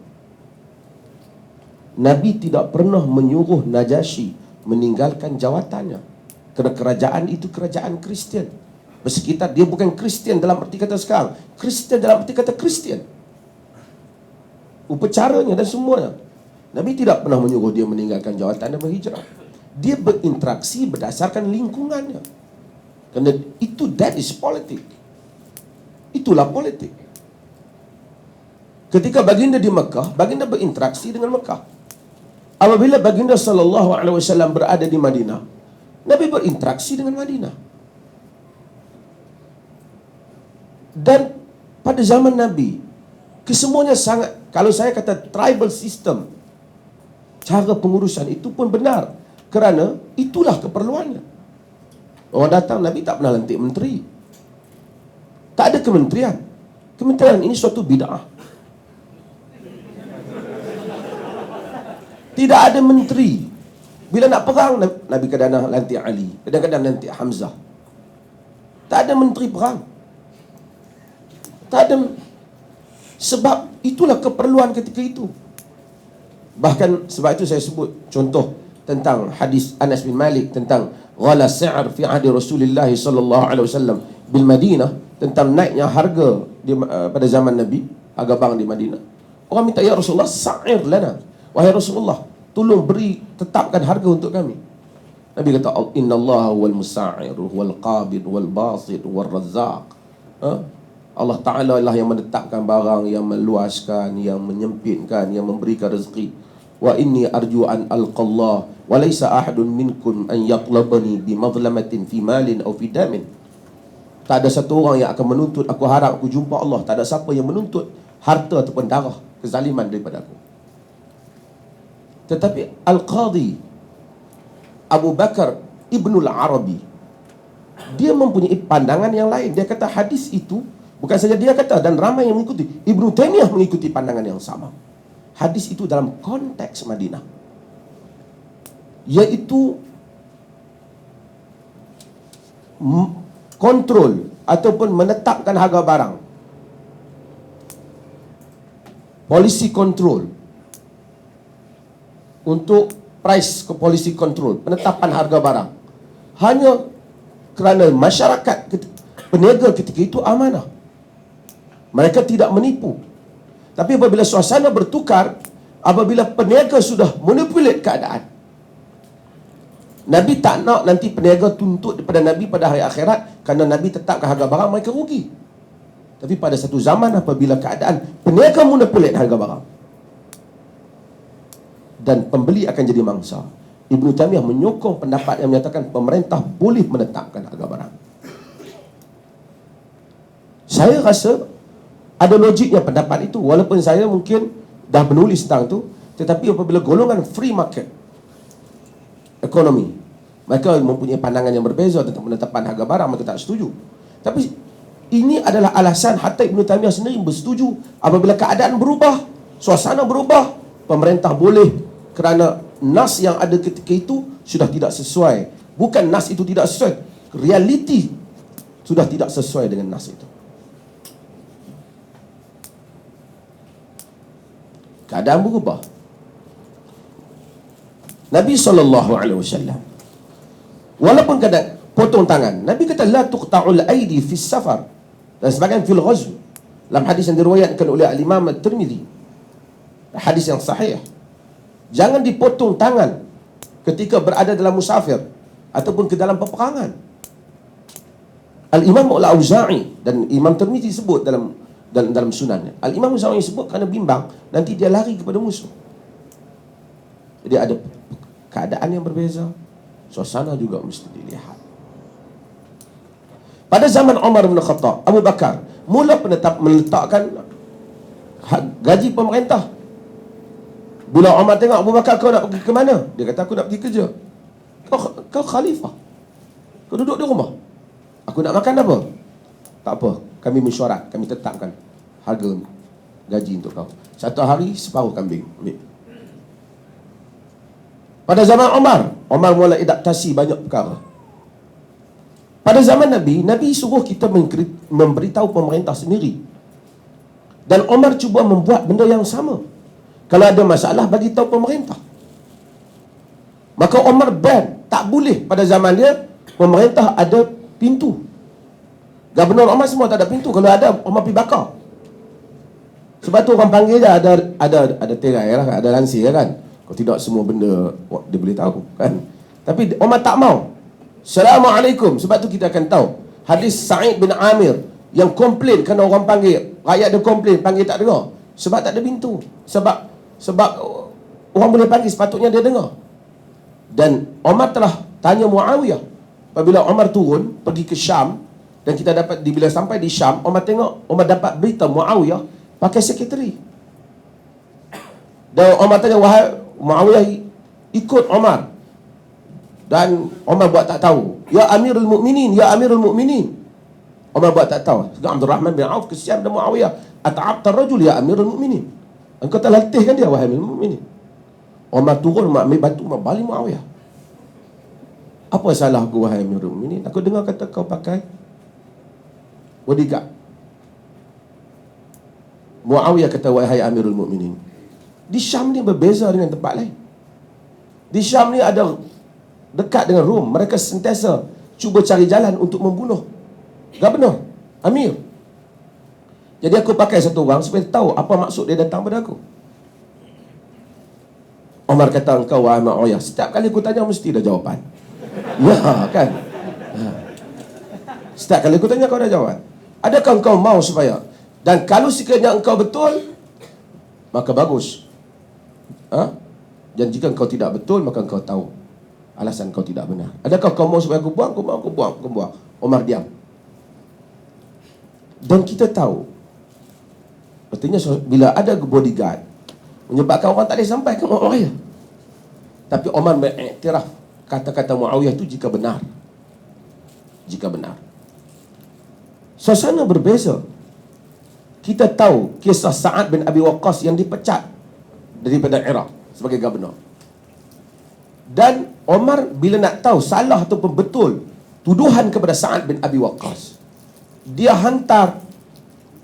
Nabi tidak pernah menyuruh Najasyi meninggalkan jawatannya, kerana kerajaan itu kerajaan Kristian. Bersekitar, dia bukan Kristian dalam arti kata sekarang, Kristian dalam arti kata Kristian, upacaranya dan semuanya. Nabi tidak pernah menyuruh dia meninggalkan jawatan dan berhijrah. Dia berinteraksi berdasarkan lingkungannya. Kerana itu, that is politik. Itulah politik. Ketika baginda di Mekah, baginda berinteraksi dengan Mekah. Apabila baginda SAW berada di Madinah, Nabi berinteraksi dengan Madinah. Dan pada zaman Nabi, kesemuanya sangat, kalau saya kata tribal system, cara pengurusan itu pun benar, kerana itulah keperluannya. Orang datang, Nabi tak pernah lantik menteri. Tak ada kementerian. Kementerian ini suatu bid'ah. Tidak ada menteri. Bila nak perang, Nabi kadang-kadang lantik Ali, kadang-kadang lantik Hamzah. Tak ada menteri perang. Tak ada. Sebab itulah keperluan ketika itu. Bahkan sebab itu saya sebut contoh tentang hadis Anas bin Malik tentang ghala si'r fi ahdi Rasulullah sallallahu alaihi wasallam bil Madinah, tentang naiknya harga pada zaman Nabi, harga barang di Madinah. Orang minta, ya Rasulullah, sa'ir lana. Wahai Rasulullah, tolong beri, tetapkan harga untuk kami. Nabi kata, innallaha wal musa'ir wal qabid wal basit wal razzaq. Allah Ta'ala lah yang menetapkan barang, yang meluaskan, yang menyempitkan, yang memberikan rezeki. Wa inni arju an alqallah wa laysa ahadun minkum an yatlabani bi madlamatin fi malin aw fi damin. Tak ada satu orang yang akan menuntut, aku harap aku jumpa Allah. Tak ada siapa yang menuntut harta ataupun darah, kezaliman daripada aku. Tetapi Al-Qadhi Abu Bakar Ibnul Arabi, dia mempunyai pandangan yang lain. Dia kata hadis itu, bukan saja dia kata, dan ramai yang mengikuti. Ibnu Taimiyah mengikuti pandangan yang sama. Hadis itu dalam konteks Madinah, iaitu kontrol ataupun menetapkan harga barang. Polisi kontrol untuk price polisi kontrol, penetapan harga barang. Hanya kerana masyarakat, peniaga ketika itu amanah. Mereka tidak menipu. Tapi apabila suasana bertukar, apabila peniaga sudah manipulate keadaan, Nabi tak nak nanti peniaga tuntut daripada Nabi pada hari akhirat, kerana Nabi tetapkan harga barang, mereka rugi. Tapi pada satu zaman apabila keadaan peniaga monopoli harga barang dan pembeli akan jadi mangsa, Ibnu Taimiyah menyokong pendapat yang menyatakan pemerintah boleh menetapkan harga barang. Saya rasa ada logiknya pendapat itu, walaupun saya mungkin dah menulis tentang itu, tetapi apabila golongan free market ekonomi, mereka mempunyai pandangan yang berbeza tentang penetapan harga barang, mereka tak setuju. Tapi ini adalah alasan hatta Ibnu Taimiyah sendiri bersetuju apabila keadaan berubah, suasana berubah, pemerintah boleh, kerana nas yang ada ketika itu sudah tidak sesuai. Bukan nas itu tidak sesuai, realiti sudah tidak sesuai dengan nas itu. Keadaan berubah. Nabi SAW, walaupun kadang potong tangan, Nabi kata la tuqta'ul aidi fi safar dan sebagainya fil ghazw. Dalam hadis yang diriwayatkan oleh Al-Imam At-Tirmidzi, hadis yang sahih, jangan dipotong tangan ketika berada dalam musafir ataupun ke dalam peperangan. Al-Imam Al-Auza'i dan Imam Tirmidzi sebut dalam sunannya. Al-Imam Al-Auza'i sebut kerana bimbang nanti dia lari kepada musuh. Jadi ada keadaan yang berbeza, suasana juga mesti dilihat. Pada zaman Umar bin Khattab, Abu Bakar mula meletakkan gaji pemerintah. Bila Umar tengok Abu Bakar, kau nak pergi ke mana? Dia kata, aku nak pergi kerja. Kau khalifah, kau duduk di rumah. Aku nak makan apa? Tak apa, kami mesyuarat, kami tetapkan harga gaji untuk kau. Satu hari separuh kambing, ambil. Pada zaman Umar mula adaptasi banyak perkara. Pada zaman Nabi suruh kita memberitahu pemerintah sendiri. Dan Umar cuba membuat benda yang sama. Kalau ada masalah, bagi tahu pemerintah. Maka Umar ban, tak boleh pada zaman dia pemerintah ada pintu. Gubernur Umar semua tak ada pintu. Kalau ada, Umar pergi bakar. Sebab tu orang panggil dia ada terai lah, ada lansir kan. Kalau tidak semua benda dia boleh tahu kan. Tapi Umar tak mau. Assalamualaikum. Sebab tu kita akan tahu hadis Sa'id bin Amir yang komplain kerana orang panggil, rakyat dia komplain, panggil tak dengar. Sebab tak ada pintu. Sebab orang boleh panggil, sepatutnya dia dengar. Dan Umar telah tanya Muawiyah. Apabila Umar turun pergi ke Syam, dan kita dapat bila sampai di Syam, Umar dapat berita Muawiyah pakai sekretari. Dan Umar tanya, wahai Muawiyah, ikut Umar. Dan Umar buat tak tahu. Ya Amirul Mukminin, ya Amirul Mukminin. Umar buat tak tahu. Abdul Rahman bin Auf ke Syam dan Muawiyah, ata'abtar rajul ya Amirul Mukminin. Engkau telah letihkan dia, wahai Amirul Mukminin. Umar turun, ambil batu, Umar balik Muawiyah. Apa salah aku, wahai Amirul Mukminin? Aku dengar kata kau pakai bodyguard. Muawiyah kata, wahai Amirul Mukminin, di Syam ni berbeza dengan tempat lain. Di Syam ni ada dekat dengan Rom, mereka sentiasa cuba cari jalan untuk membunuh Gubernur, Amir. Jadi aku pakai satu orang supaya tahu apa maksud dia datang pada aku. Umar kata, engkau wahai Muawiyah, setiap kali aku tanya mesti ada jawapan. Ya kan? Setiap kali aku tanya kau ada jawapan. Adakah engkau mau supaya, dan kalau sekiranya engkau betul, maka bagus. Dan jika engkau tidak betul, maka engkau tahu alasan kau tidak benar. Adakah kau mau supaya aku buang? Aku buang. Umar diam. Dan kita tahu, artinya bila ada bodyguard, menyebabkan orang tak boleh sampai ke Muawiyah. Tapi Umar mengiktiraf kata-kata Muawiyah itu jika benar. Jika benar. Suasana berbeza. Kita tahu kisah Sa'ad bin Abi Waqqas yang dipecat daripada Iraq sebagai gubernur. Dan Umar bila nak tahu salah ataupun betul tuduhan kepada Sa'ad bin Abi Waqqas, dia hantar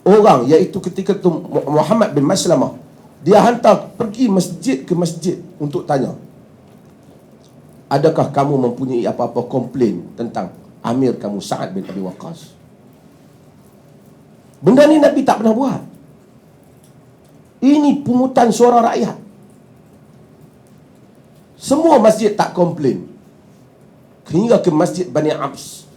orang, iaitu ketika itu Muhammad bin Maslamah, dia hantar pergi masjid ke masjid untuk tanya, adakah kamu mempunyai apa-apa komplain tentang Amir kamu Sa'ad bin Abi Waqqas? Benda ni Nabi tak pernah buat. Ini pungutan suara rakyat. Semua masjid tak komplain. Hingga ke masjid Bani Abs,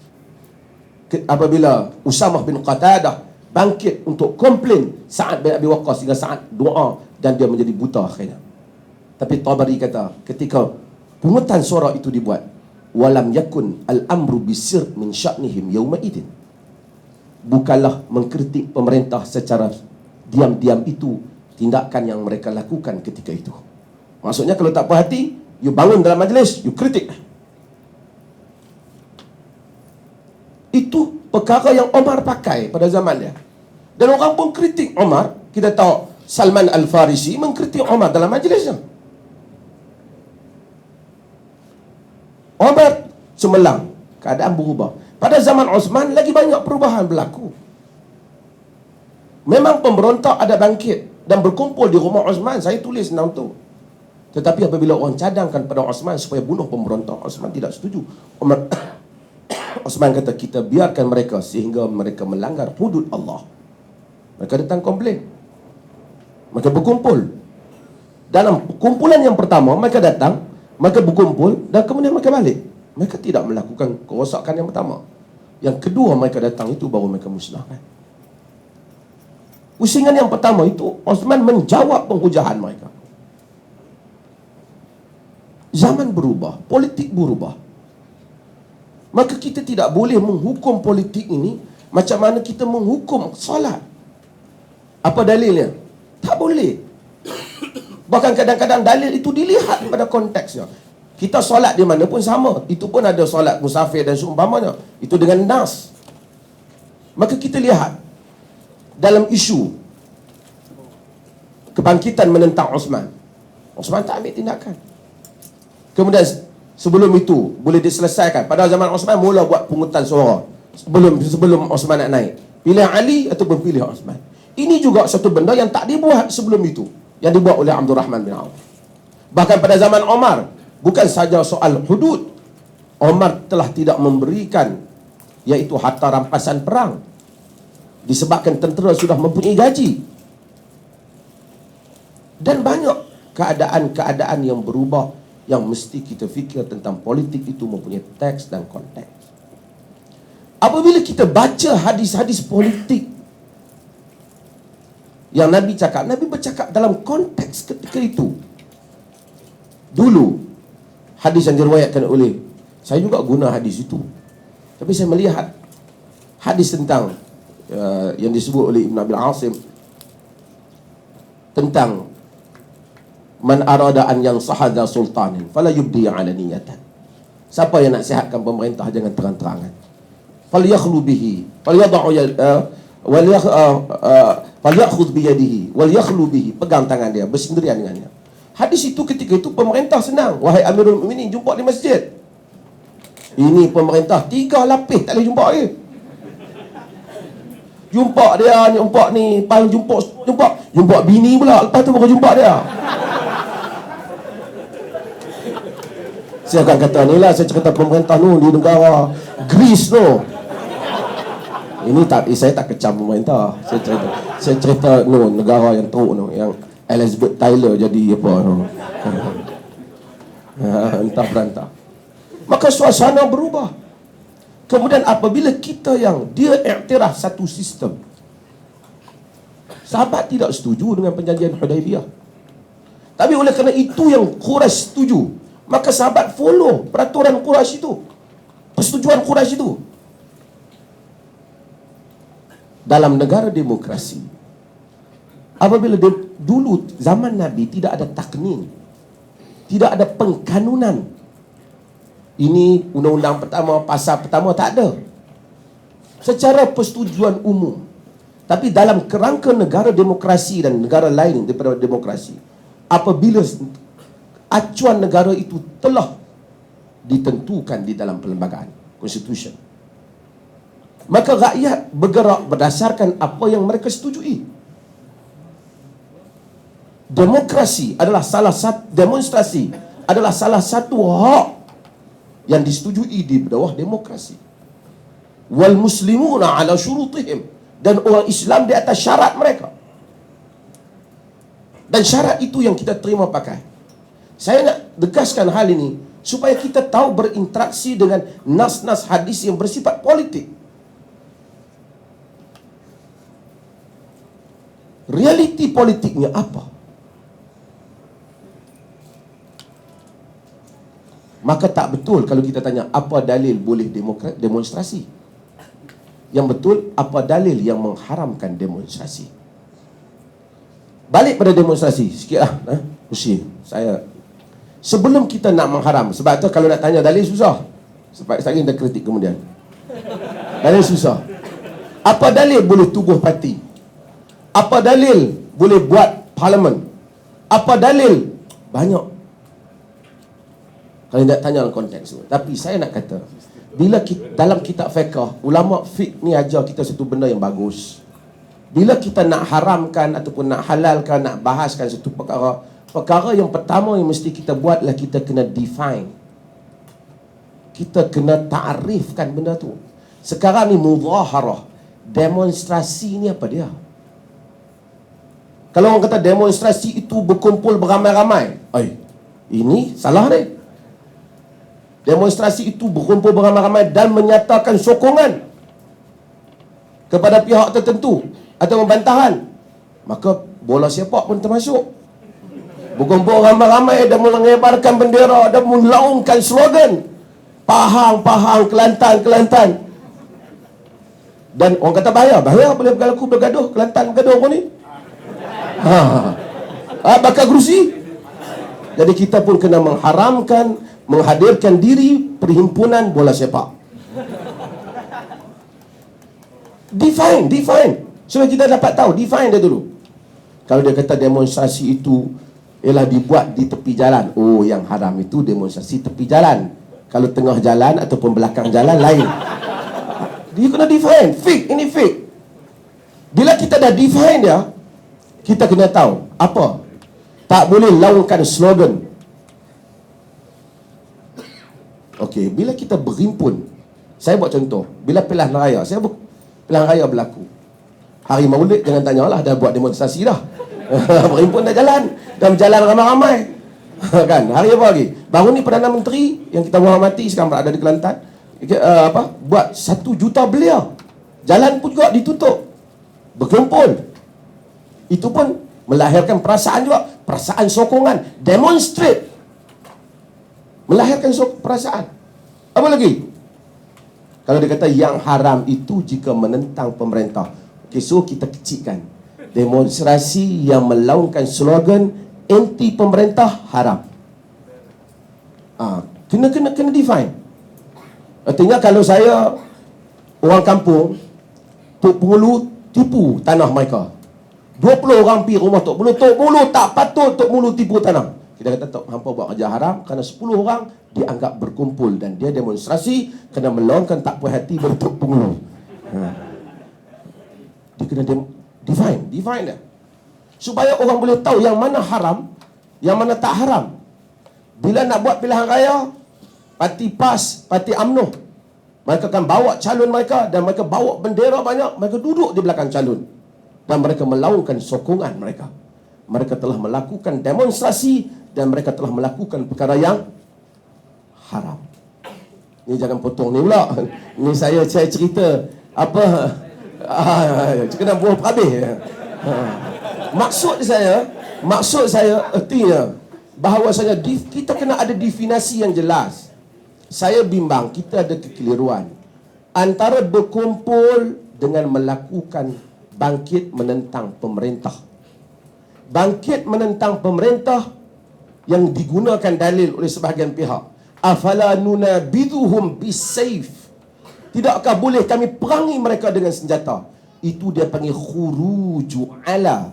apabila Usamah bin Qatadah bangkit untuk komplain Sa'ad bin Abi Waqqas sehingga Sa'ad doa dan dia menjadi buta akhirnya. Tapi Tabari kata ketika pungutan suara itu dibuat, walam yakun al-amru bisir min sya'nihim yawma idin, bukanlah mengkritik pemerintah secara diam-diam itu tindakan yang mereka lakukan ketika itu. Maksudnya kalau tak puas hati, you bangun dalam majlis, you kritik. Itu perkara yang Omar pakai pada zaman dia. Dan orang pun kritik Omar. Kita tahu Salman Al-Farisi mengkritik Omar dalam majlisnya. Omar cemerlang, keadaan berubah. Pada zaman Osman lagi banyak perubahan berlaku. Memang pemberontak ada bangkit dan berkumpul di rumah Osman. Saya tulis tentang tu. Tetapi apabila orang cadangkan pada Osman supaya bunuh pemberontak, Osman tidak setuju. Osman kata, kita biarkan mereka sehingga mereka melanggar hudud Allah. Mereka datang komplain. Mereka berkumpul. Dalam kumpulan yang pertama, mereka datang, mereka berkumpul dan kemudian mereka balik. Mereka tidak melakukan kerosakan yang pertama. Yang kedua mereka datang itu baru mereka musnahkan. Pusingan yang pertama itu, Osman menjawab penghujahan mereka. Zaman berubah, politik berubah. Maka kita tidak boleh menghukum politik ini macam mana kita menghukum solat. Apa dalilnya? Tak boleh. Bahkan kadang-kadang dalil itu dilihat pada konteksnya. Kita solat di mana pun sama. Itu pun ada solat musafir dan seumpamanya. Itu dengan nas. Maka kita lihat dalam isu kebangkitan menentang Osman. Osman tak ambil tindakan. Kemudian sebelum itu boleh diselesaikan. Pada zaman Osman mula buat pungutan suara. Sebelum Osman nak naik. Pilih Ali ataupun pilih Osman. Ini juga satu benda yang tak dibuat sebelum itu. Yang dibuat oleh Abdul Rahman bin Auf. Bahkan pada zaman Omar, bukan saja soal hudud. Omar telah tidak memberikan, iaitu harta rampasan perang. Disebabkan tentera sudah mempunyai gaji. Dan banyak keadaan-keadaan yang berubah yang mesti kita fikir tentang politik itu mempunyai teks dan konteks. Apabila kita baca hadis-hadis politik yang Nabi cakap, Nabi bercakap dalam konteks ketika itu. Dulu, hadis yang diriwayatkan oleh, saya juga guna hadis itu. Tapi saya melihat hadis tentang yang disebut oleh Ibn Abil Asim tentang man arada an yansahadha sultanin fala yubdi ala niyatan. Siapa yang nak sihatkan pemerintah jangan terang-terangan. Falyakhlu bihi falyad'u falyakhudh bi yadihi walyakhlu bihi, pegang tangan dia, bersendirian dengannya. Hadis itu ketika itu pemerintah senang, wahai Amirul Mukminin, jumpa di masjid. Ini pemerintah 3 lapis tak boleh jumpa dia. Jumpa dia, jumpa ni, paling jumpa bini pula, lepas tu baru jumpa dia. Saya akan kata ni lah, saya cerita pemerintah tu di negara Greece tu. Ini tak, saya tak kecam pemerintah. Saya cerita no, negara yang teruk no, yang Elizabeth Taylor jadi apa no. Entah berantah. Maka suasana berubah. Kemudian apabila kita yang dia iktiraf satu sistem, sahabat tidak setuju dengan perjanjian Hudaibiyah. Tapi oleh kerana itu yang Quraisy setuju, maka sahabat follow peraturan Quraisy itu, persetujuan Quraisy itu. Dalam negara demokrasi, apabila dulu zaman Nabi tidak ada taknin, tidak ada pengkanunan, ini undang-undang pertama, pasal pertama, tak ada. Secara persetujuan umum. Tapi dalam kerangka negara demokrasi dan negara lain daripada demokrasi, apabila acuan negara itu telah ditentukan di dalam perlembagaan Constitution, maka rakyat bergerak berdasarkan apa yang mereka setujui. Demokrasi adalah salah satu, demonstrasi adalah salah satu hak yang disetujui di bawah demokrasi. Wal muslimuna ala syurutihim, dan orang Islam di atas syarat mereka. Dan syarat itu yang kita terima pakai. Saya nak tegaskan hal ini supaya kita tahu berinteraksi dengan nas-nas hadis yang bersifat politik. realiti politiknya apa? Maka tak betul kalau kita tanya apa dalil boleh demonstrasi. Yang betul, apa dalil yang mengharamkan demonstrasi. Balik pada demonstrasi sikit lah. Mesti saya, sebelum kita nak mengharam, sebab tu kalau nak tanya dalil susah. Sebab saya ingin dah kritik kemudian. Dalil susah. Apa dalil boleh tubuh parti? Apa dalil boleh buat parlimen? Apa dalil? Banyak. Kalau nak tanya dalam konteks tu. Tapi saya nak kata, bila kita, dalam kitab fiqh, ulama fiqh ni ajar kita satu benda yang bagus. Bila kita nak haramkan ataupun nak halalkan, nak bahaskan satu perkara, perkara yang pertama yang mesti kita buat adalah kita kena define. Kita kena ta'rifkan benda tu. Sekarang ni muzaharah, demonstrasi ni apa dia? Kalau orang kata demonstrasi itu berkumpul beramai-ramai, ini salah ni. Demonstrasi itu berkumpul beramai-ramai dan menyatakan sokongan kepada pihak tertentu atau bantahan, maka bola sepak pun termasuk. Berkumpul ramai-ramai dan mengibarkan bendera dan melaungkan slogan Pahang, Pahang, Kelantan, Kelantan. Dan orang kata bahaya boleh berlaku bergaduh, Kelantan bergaduh pun ni. Bakar kerusi. Jadi kita pun kena mengharamkan, menghadirkan diri perhimpunan bola sepak. Define. Supaya kita dapat tahu, define dia dulu. Kalau dia kata demonstrasi itu ialah dibuat di tepi jalan, oh yang haram itu demonstrasi tepi jalan. Kalau tengah jalan ataupun belakang jalan lain. Dia kena define. Ini fake. Bila kita dah define dia, kita kena tahu apa. Tak boleh laungkan slogan. Okey, bila kita berhimpun, saya buat contoh, bila pilihan raya, pilihan raya berlaku. Hari Maulid jangan tanyalah, dah buat demonstrasi dah. Berhimpun dah jalan, dah berjalan ramai-ramai. Kan? Hari apa lagi? Baru ni Perdana Menteri yang kita hormati sekarang berada di Kelantan, buat 1 juta belia. Jalan pun juga ditutup. Berkumpul. Itu pun melahirkan perasaan juga, perasaan sokongan, demonstrate. Melahirkan perasaan. Apa lagi? Kalau dia kata yang haram itu jika menentang pemerintah. Okay, so kita kecilkan. Demonstrasi yang melaungkan slogan anti pemerintah haram. Kena define. Artinya kalau saya orang kampung, Tok Mulu tipu tanah mereka. 20 orang pergi rumah Tok Mulu tak patut Tok Mulu tipu tanah. Kita kata Tok hampa buat kerja haram kerana 10 orang dianggap berkumpul dan dia demonstrasi kerana melaungkan tak puas hati pada Tok Mulu. Dia kena define dia. Supaya orang boleh tahu yang mana haram, yang mana tak haram. Bila nak buat pilihan raya, parti PAS, parti UMNO, mereka akan bawa calon mereka dan mereka bawa bendera banyak, mereka duduk di belakang calon dan mereka melaungkan sokongan mereka. Mereka telah melakukan demonstrasi dan mereka telah melakukan perkara yang haram. Ni jangan potong ni pula. Ni saya cerita apa kena buah habis. Maksud saya artinya bahawasanya kita kena ada definisi yang jelas. Saya bimbang kita ada kekeliruan antara berkumpul dengan melakukan bangkit menentang pemerintah. Bangkit menentang pemerintah yang digunakan dalil oleh sebahagian pihak. Afala nunabiduhum bisayf. Tidakkah boleh kami perangi mereka dengan senjata? Itu dia panggil khuruju ala,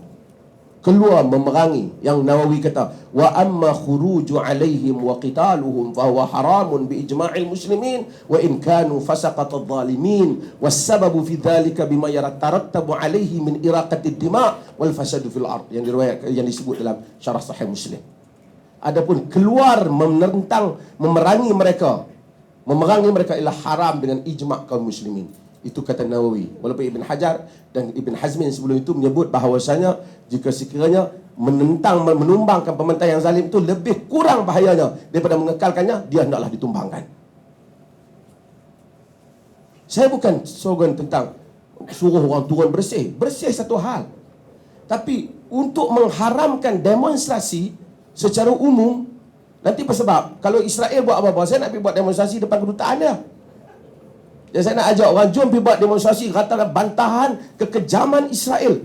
keluar memerangi. Yang Nawawi kata, wa amma khuruju alaihim wa qitaluhum fa huwa haramun bi ijma'il muslimin wa in kanu fasaqat adh-dhalimin was-sababu fi dhalika bima yatarattabu alaihi min iraqati ad-dima' wal fasad fil ard, yang disebut dalam syarah sahih Muslim. Adapun keluar menentang, memerangi mereka ialah haram dengan ijma' kaum muslimin. Itu kata Nawawi. Walaupun Ibn Hajar dan Ibn Hazmin sebelum itu menyebut bahawasanya jika sekiranya menentang, menumbangkan pemerintah yang zalim itu lebih kurang bahayanya daripada mengekalkannya, dia hendaklah ditumbangkan. Saya bukan slogan tentang suruh orang turun bersih. Bersih satu hal. Tapi untuk mengharamkan demonstrasi secara umum, nanti bersebab kalau Israel buat apa-apa, saya nak pergi buat demonstrasi depan kedutaan dia. Dan saya nak ajak orang, jom pergi buat demonstrasi katakan bantahan kekejaman Israel.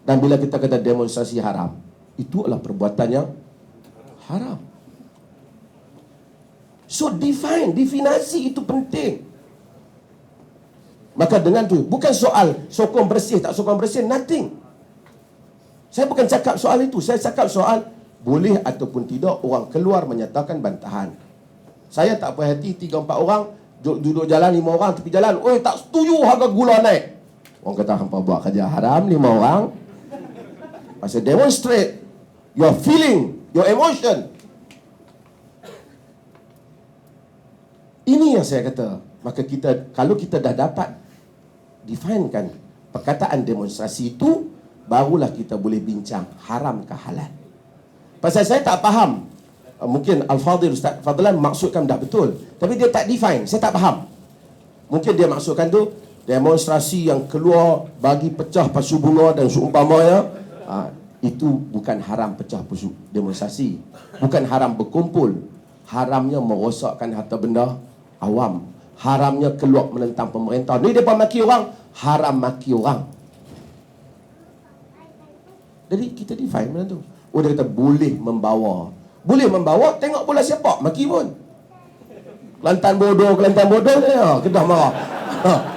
Dan bila kita kata demonstrasi haram, itu adalah perbuatan yang haram. So definasi itu penting. Maka dengan tu, bukan soal sokong bersih tak sokong bersih, nothing. Saya bukan cakap soal itu, saya cakap soal boleh ataupun tidak orang keluar menyatakan bantahan. Saya tak puas hati 3-4 orang duduk jalan, 5 orang tepi jalan, oi tak setuju harga gula naik. Orang kata hampa buat kerja haram 5 orang. Pasal demonstrate your feeling, your emotion. Ini yang saya kata. Maka kita, kalau kita dah dapat definekan perkataan demonstrasi itu, barulah kita boleh bincang haram ke halal. Pasal saya tak faham. Mungkin Al-Fadhil, Ustaz Fadlan maksudkan dah betul, tapi dia tak define, saya tak faham. Mungkin dia maksudkan tu demonstrasi yang keluar bagi pecah pasu bunga dan seumpamanya, itu bukan haram pecah pasu demonstrasi, bukan haram berkumpul. Haramnya merosakkan harta benda awam, haramnya keluar menentang pemerintah. Ni depa maki orang, haram maki orang. Jadi kita define mana tu. Oh, dia kata boleh membawa. Boleh membawa, tengok bola sepak, maki pun. Kelantan bodoh ya, Kedah marah.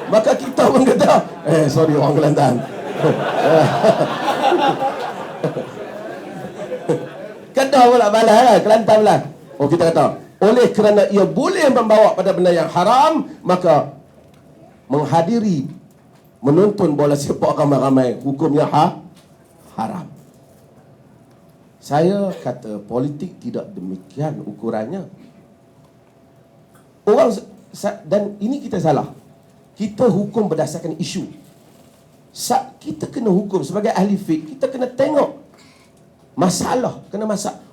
Maka kita pun kata, sorry orang Kelantan. Kedah pula balas lah, Kelantan pula. Oh, kita kata, oleh kerana ia boleh membawa pada benda yang haram, maka menghadiri menonton bola sepak ramai-ramai hukumnya haram. Saya kata politik tidak demikian ukurannya. Orang, dan ini kita salah. Kita hukum berdasarkan isu. Kita kena hukum sebagai ahli fiqh, kita kena tengok masalah,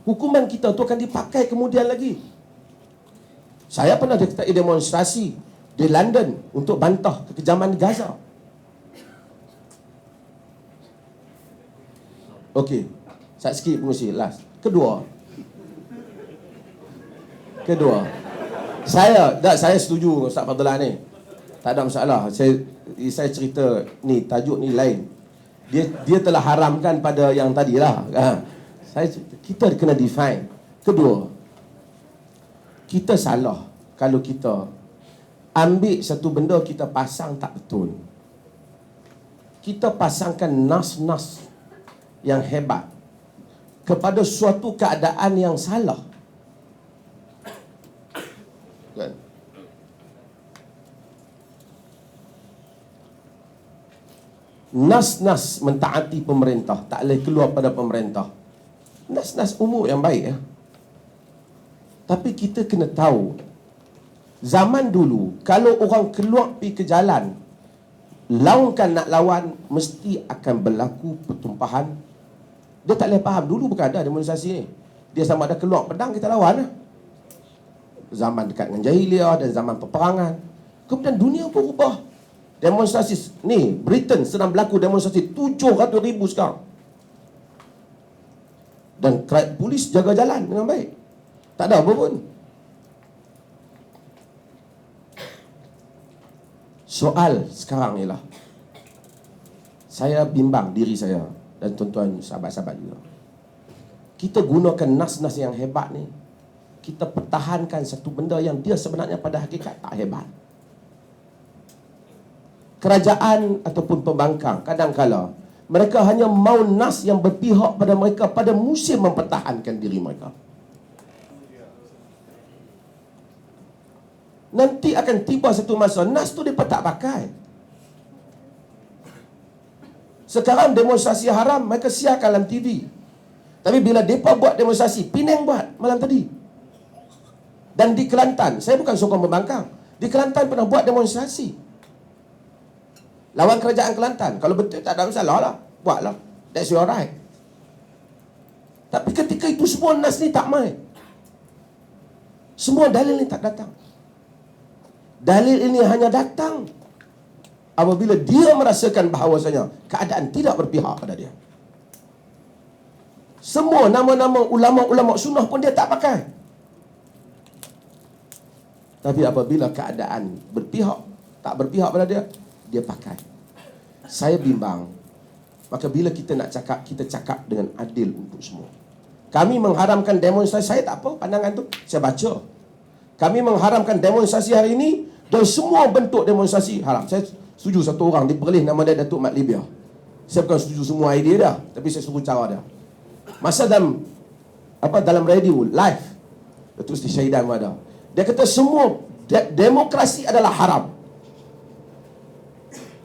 hukuman kita tu akan dipakai kemudian lagi. Saya pernah demonstrasi di London untuk bantah kekejaman Gaza. Okey, sikit pengusi, last. Kedua, saya setuju Ustaz Fadlan ni. Tak ada masalah. Saya cerita ni, tajuk ni lain. Dia telah haramkan pada yang tadilah. Kita kena define. Kedua, kita salah kalau kita ambil satu benda kita pasang tak betul. Kita pasangkan nas-nas yang hebat kepada suatu keadaan yang salah. Kan? Nas-nas mentaati pemerintah tak boleh keluar pada pemerintah. Nas-nas umum yang baik ya. Tapi kita kena tahu, zaman dulu kalau orang keluar pergi ke jalan, lawankan nak lawan, mesti akan berlaku pertumpahan. Dia tak boleh faham. Dulu bukan ada demonstrasi ni. Dia sama ada keluar pedang, kita lawan lah. Zaman dekat dengan jahiliah dan zaman peperangan. Kemudian dunia berubah. Demonstrasi ni, Britain sedang berlaku demonstrasi 700,000 sekarang. Dan polis jaga jalan dengan baik. Tak ada apa pun. Soal sekarang ialah, saya bimbang diri saya dan tuan-tuan sahabat-sahabat juga. Kita gunakan nas-nas yang hebat ni, kita pertahankan satu benda yang dia sebenarnya pada hakikat tak hebat. Kerajaan ataupun pembangkang kadang-kala mereka hanya mau nas yang berpihak pada mereka pada musim mempertahankan diri mereka. Nanti akan tiba satu masa nas tu mereka tak pakai. Sekarang demonstrasi haram mereka siarkan dalam TV. Tapi bila mereka buat demonstrasi, Penang buat malam tadi. Dan di Kelantan, saya bukan sokong pembangkang, di Kelantan pernah buat demonstrasi lawan kerajaan Kelantan. Kalau betul tak ada masalah lah, buatlah, that's your right. Tapi ketika itu semua nas ni tak main, semua dalil ni tak datang. Dalil ini hanya datang apabila dia merasakan bahawasanya keadaan tidak berpihak pada dia. Semua nama-nama ulama-ulama sunnah pun dia tak pakai. Tapi apabila keadaan tak berpihak pada dia, dia pakai. Saya bimbang. Maka bila kita nak cakap, kita cakap dengan adil untuk semua. Kami mengharamkan demonstrasi, saya tak apa pandangan tu, saya baca. Kami mengharamkan demonstrasi hari ini dan semua bentuk demonstrasi haram. Saya setuju satu orang diperlih nama dia Datuk Mat Libya. Saya bukan setuju semua idea dia, tapi saya setuju cara dia. Masa dalam radio live Datuk Seri Syahidan ada, dia kata semua demokrasi adalah haram.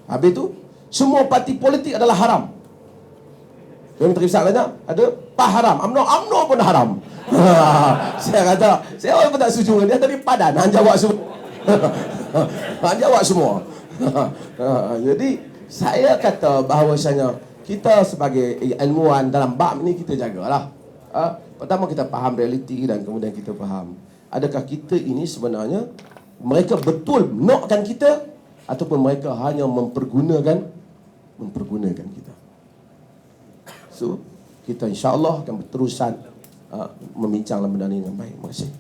Habis tu semua parti politik adalah haram. Dia minta kisah tanya, ada Pak haram, UMNO pun haram. Saya kata, saya pun tak setuju dengan dia, tapi padan hang jawab semua. Hang jawab semua. Jadi saya kata bahawasanya kita sebagai ilmuwan dalam bab ni kita jagalah. Pertama kita faham realiti dan kemudian kita faham adakah kita ini sebenarnya mereka betul nakkan kita ataupun mereka hanya mempergunakan kita. So kita insya-Allah akan berterusan membincang dalam benda ini dengan baik. Terima kasih.